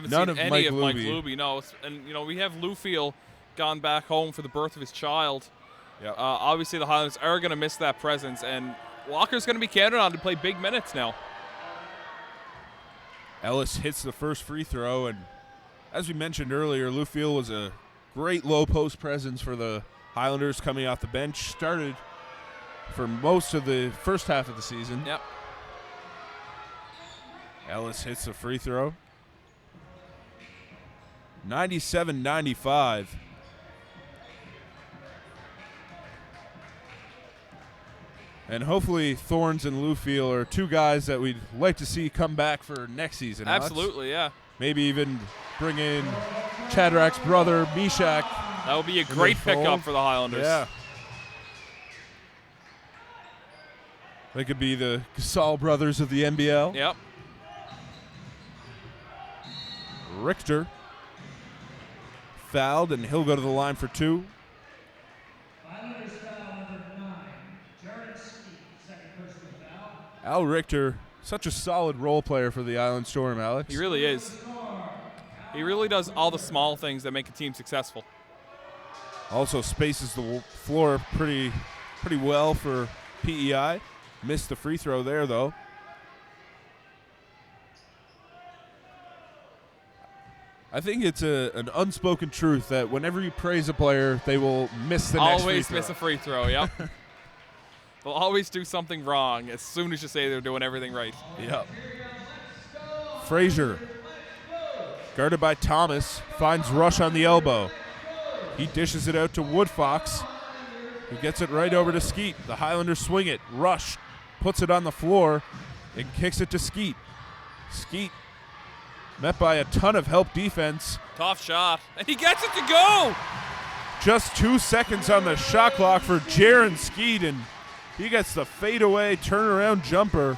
none of Mike Luby. No, and we have Lufiel gone back home for the birth of his child. Yep. Obviously, the Highlanders are going to miss that presence, and Walker's going to be counted on to play big minutes now. Ellis hits the first free throw, and as we mentioned earlier, Lufiel was a great low post presence for the Highlanders coming off the bench. Started for most of the first half of the season. Yep. Ellis hits the free throw. 97-95. And hopefully Thorns and Lufiel are two guys that we'd like to see come back for next season. Absolutely, Alex. yeah. Maybe even bring in Chadrak's brother, Mishak. That would be a great pickup for the Highlanders. Yeah. They could be the Gasol brothers of the NBL. Yep. Richter fouled, and he'll go to the line for two. Al Richter, such a solid role player for the Island Storm, Alex. He really is. He really does all the small things that make a team successful. Also spaces the floor pretty well for PEI. Missed the free throw there, though. I think it's an unspoken truth that whenever you praise a player, they will miss the next free throw. Always miss a free throw, yep. They'll always do something wrong as soon as you say they're doing everything right. Yep. Frazier, guarded by Thomas, finds Rush on the elbow. He dishes it out to Woodfox, who gets it right over to Skeet. The Highlanders swing it. Rush puts it on the floor and kicks it to Skeet. Skeet met by a ton of help defense. Tough shot. And he gets it to go! Just 2 seconds on the shot clock for Jaron Skeet, and he gets the fadeaway turnaround jumper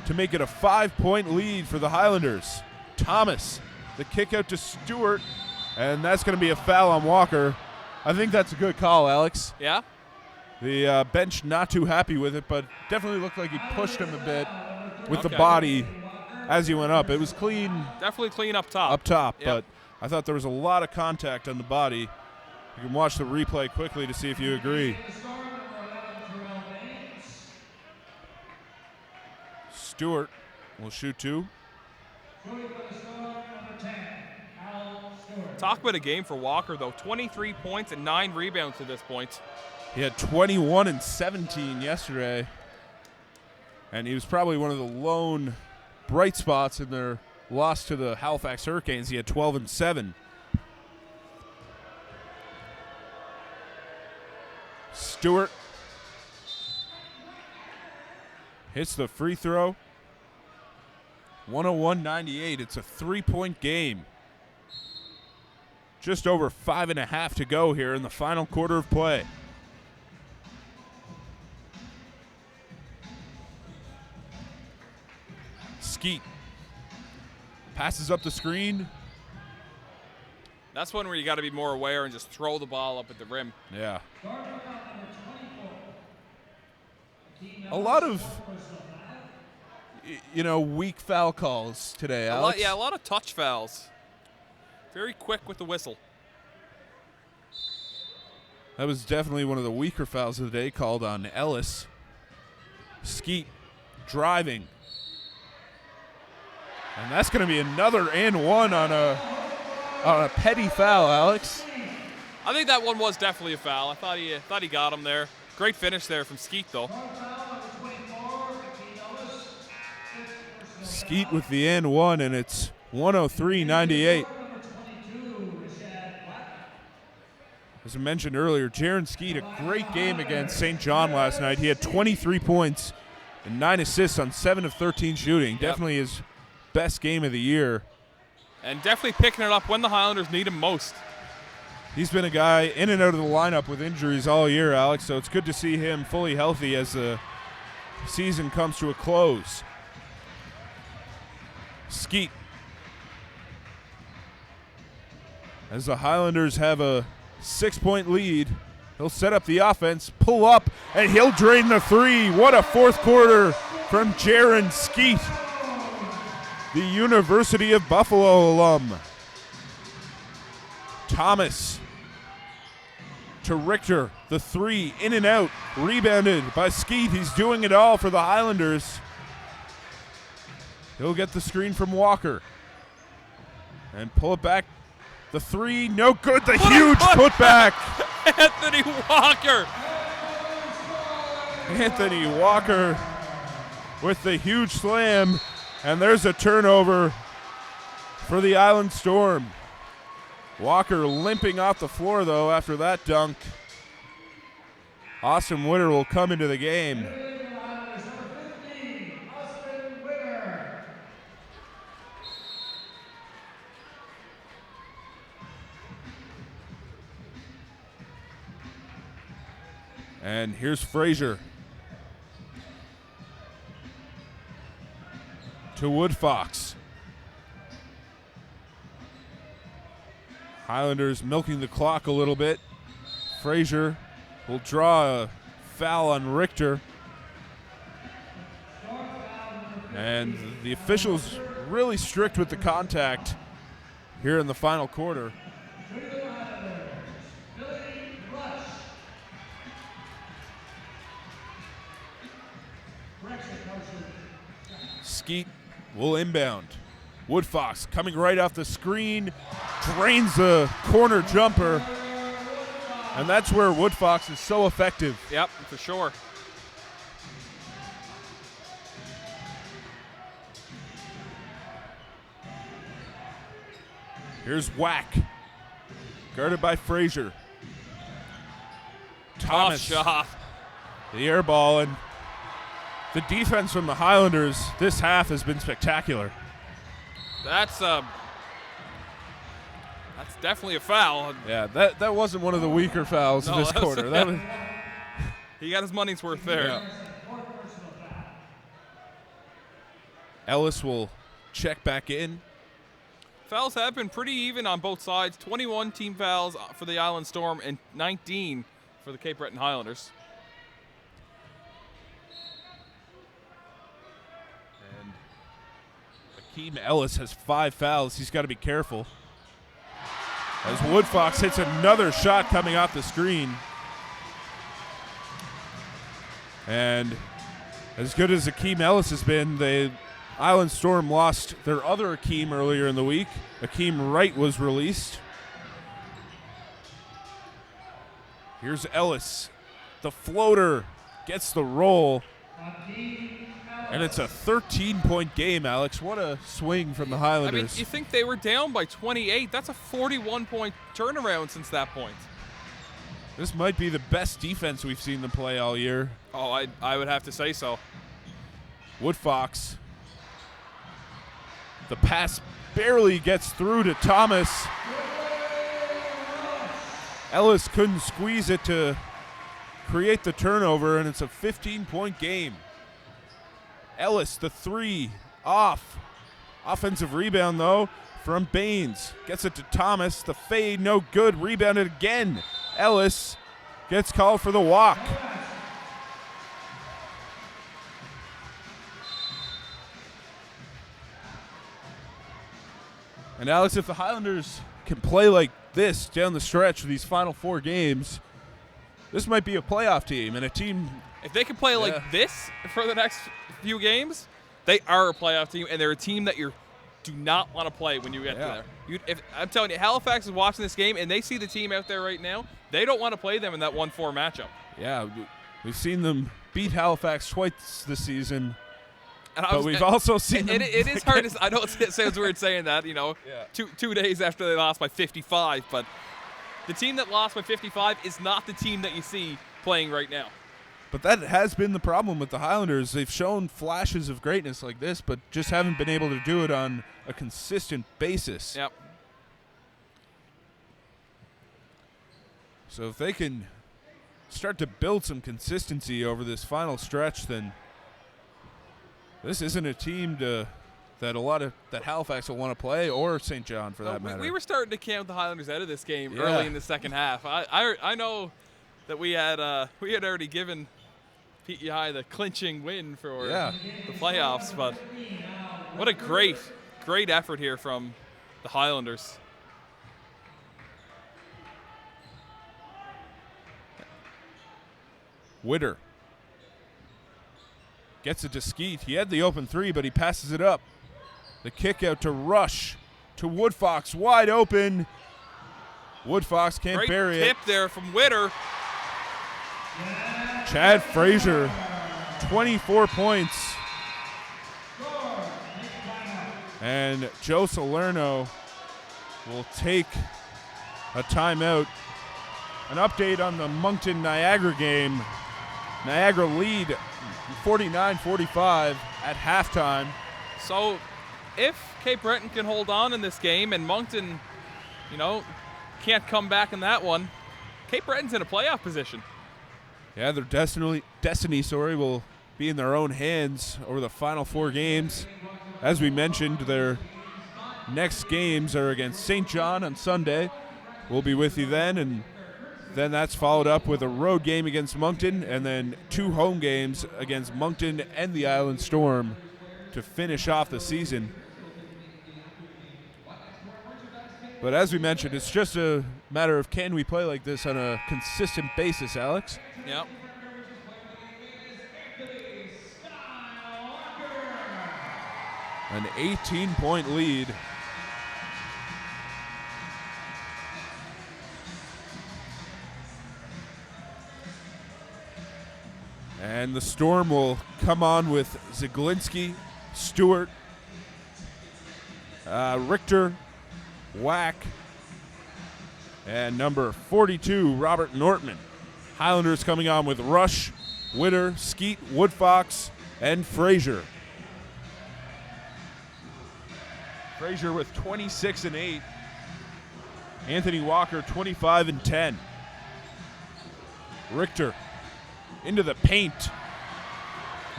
to make it a 5-point lead for the Highlanders. Thomas, the kick out to Stewart, and that's going to be a foul on Walker. I think that's a good call, Alex. Yeah? The bench not too happy with it, but definitely looked like he pushed him a bit with the body as he went up. It was clean. Definitely clean up top. Up top, Yep. but I thought there was a lot of contact on the body. You can watch the replay quickly to see if you agree. Stewart will shoot 2. Talk about a game for Walker, though. 23 points and 9 rebounds to this point. He had 21 and 17 yesterday, and he was probably one of the lone bright spots in their loss to the Halifax Hurricanes. He had 12 and 7. Stewart hits the free throw. 101-98. It's a 3-point game. Just over 5.5 to go here in the final quarter of play. Skeet passes up the screen. That's one where you got to be more aware and just throw the ball up at the rim. Yeah. A lot of, weak foul calls today, Alex. A lot of touch fouls. Very quick with the whistle. That was definitely one of the weaker fouls of the day called on Ellis. Skeet driving. And that's going to be another and one on a petty foul, Alex. I think that one was definitely a foul. I thought he got him there. Great finish there from Skeet, though. Skeet with the and one, and it's 103-98. As I mentioned earlier, Jaron Skeet, a great game against St. John last night. He had 23 points and 9 assists on 7 of 13 shooting. Yep. Definitely his best game of the year. And definitely picking it up when the Highlanders need him most. He's been a guy in and out of the lineup with injuries all year, Alex, so it's good to see him fully healthy as the season comes to a close. Skeet. As the Highlanders have a 6-point lead, he'll set up the offense, pull up, and he'll drain the 3. What a fourth quarter from Jaron Skeet, the University of Buffalo alum. Thomas to Richter, the 3, in and out, rebounded by Skeet. He's doing it all for the Highlanders. He'll get the screen from Walker and pull it back. The 3, no good. The huge putback. Anthony Walker. Anthony Walker with the huge slam, and there's a turnover for the Island Storm. Walker limping off the floor, though, after that dunk. Austin Witter will come into the game. And here's Frazier to Woodfox. Highlanders milking the clock a little bit. Frazier will draw a foul on Richter. And the officials really strict with the contact here in the final quarter. Skeet will inbound. Woodfox coming right off the screen, drains the corner jumper, and that's where Woodfox is so effective. Yep, for sure. Here's Whack, guarded by Frazier. Tough shot. The air ball, and the defense from the Highlanders this half has been spectacular. That's definitely a foul. Yeah, that wasn't one of the weaker fouls this quarter. That was, he got his money's worth there. yeah. Ellis will check back in. Fouls have been pretty even on both sides. 21 team fouls for the Island Storm and 19 for the Cape Breton Highlanders. And Akeem Ellis has 5 fouls. He's got to be careful. As Woodfox hits another shot coming off the screen. And as good as Akeem Ellis has been, the Island Storm lost their other Akeem earlier in the week. Akeem Wright was released. Here's Ellis. The floater gets the roll. And it's a 13-point game, Alex. What a swing from the Highlanders. I mean, you think they were down by 28. That's a 41-point turnaround since that point. This might be the best defense we've seen them play all year. Oh, I would have to say so. Woodfox. The pass barely gets through to Thomas. Ellis couldn't squeeze it to create the turnover, and it's a 15-point game. Ellis, the 3, off. Offensive rebound, though, from Baines. Gets it to Thomas. The fade, no good. Rebounded again. Ellis gets called for the walk. And Alex, if the Highlanders can play like this down the stretch of these final 4 games, this might be a playoff team and a team. If they can play like this for the next few games, they are a playoff team, and they're a team that you do not want to play when you get to there. If I'm telling you, Halifax is watching this game, and they see the team out there right now. They don't want to play them in that 1-4 matchup. Yeah, we've seen them beat Halifax twice this season. But we've also seen them. It is hard to. I know it sounds weird saying that, two days after they lost by 55, but the team that lost by 55 is not the team that you see playing right now. But that has been the problem with the Highlanders. They've shown flashes of greatness like this, but just haven't been able to do it on a consistent basis. Yep. So if they can start to build some consistency over this final stretch, then this isn't a team that Halifax will want to play, or St. John for that matter. We were starting to count the Highlanders out of this game early in the second half. I know that we had already given PEI the clinching win for the playoffs, but what a great effort here from the Highlanders. Witter gets it to Skeet. He had the open 3, but he passes it up. The kick out to Rush to Woodfox, wide open. Woodfox can't bury it. Great tip there from Witter. Chad Frazier, 24 points. And Joe Salerno will take a timeout. An update on the Moncton-Niagara game. Niagara lead 49-45 at halftime. So if Cape Breton can hold on in this game and Moncton, can't come back in that one, Cape Breton's in a playoff position. Yeah, their destiny will be in their own hands over the final 4 games. As we mentioned, their next games are against St. John on Sunday. We'll be with you then, and then that's followed up with a road game against Moncton, and then 2 home games against Moncton and the Island Storm to finish off the season. But as we mentioned, it's just a matter of can we play like this on a consistent basis, Alex? Yep. An 18-point lead. And the Storm will come on with Zaglinski, Stewart, Richter, Wack, and number 42, Robert Nortman. Highlanders coming on with Rush, Witter, Skeet, Woodfox, and Frazier. Frazier with 26 and 8. Anthony Walker 25 and 10. Richter into the paint.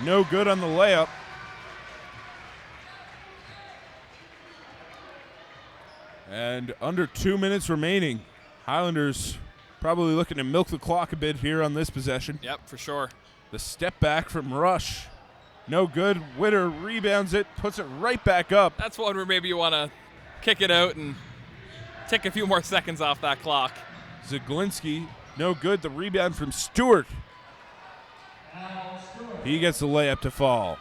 No good on the layup. And under 2 minutes remaining. Highlanders probably looking to milk the clock a bit here on this possession. Yep, for sure. The step back from Rush. No good. Witter rebounds it, puts it right back up. That's one where maybe you want to kick it out and take a few more seconds off that clock. Zaglinski, no good. The rebound from Stewart. He gets the layup to fall.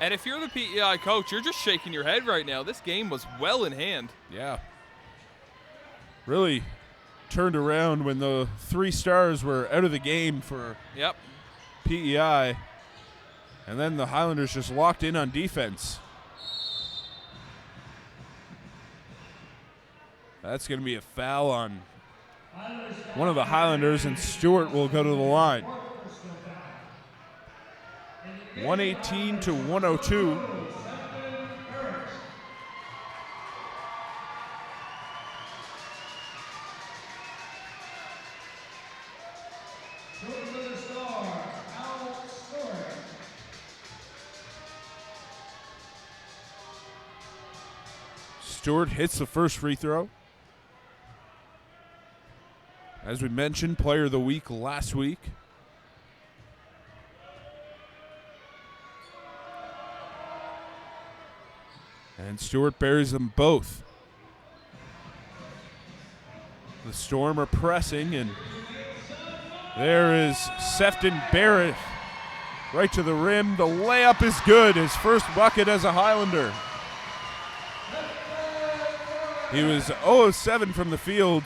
And if you're the PEI coach, you're just shaking your head right now. This game was well in hand. Yeah. Really turned around when the 3 stars were out of the game for PEI. And then the Highlanders just locked in on defense. That's going to be a foul on one of the Highlanders, and Stewart will go to the line. 118 to 102. Stewart hits the first free throw. As we mentioned, player of the week last week. And Stewart buries them both. The Storm are pressing, and there is Sefton Barrett right to the rim. The layup is good, his first bucket as a Highlander. He was 0-7 from the field.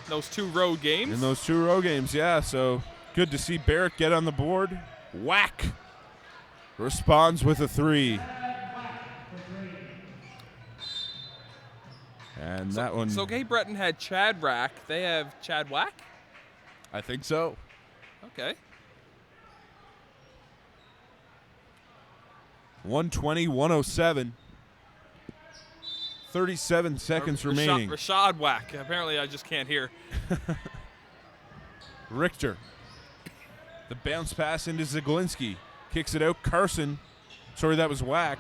Those 2 road games. In those 2 road games, yeah. So good to see Barrett get on the board. Whack. Responds with a 3. And that one. So Gay Breton had Chad Rack. They have Chad Whack? I think so. Okay. 120-107. 37 seconds remaining. Rashad Whack. Apparently I just can't hear. Richter. The bounce pass into Zaglinski. Kicks it out. Carson. Sorry, that was Whack.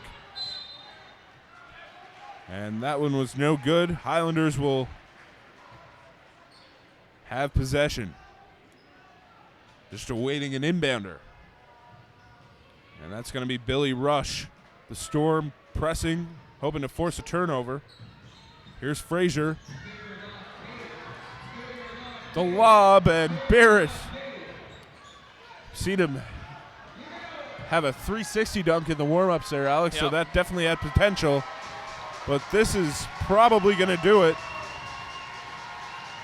And that one was no good. Highlanders will have possession. Just awaiting an inbounder. And that's going to be Billy Rush. The Storm pressing, hoping to force a turnover. Here's Frazier. The lob, and Barrett. Seen him have a 360 dunk in the warm-ups there, Alex, so that definitely had potential. But this is probably going to do it.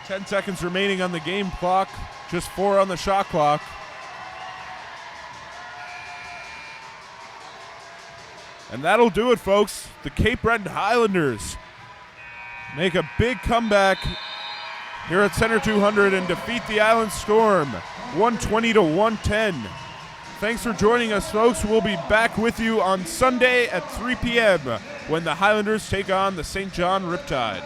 10 seconds remaining on the game clock, just 4 on the shot clock. And that'll do it, folks. The Cape Breton Highlanders make a big comeback here at Center 200 and defeat the Island Storm 120-110. Thanks for joining us, folks. We'll be back with you on Sunday at 3 p.m. when the Highlanders take on the St. John Riptide.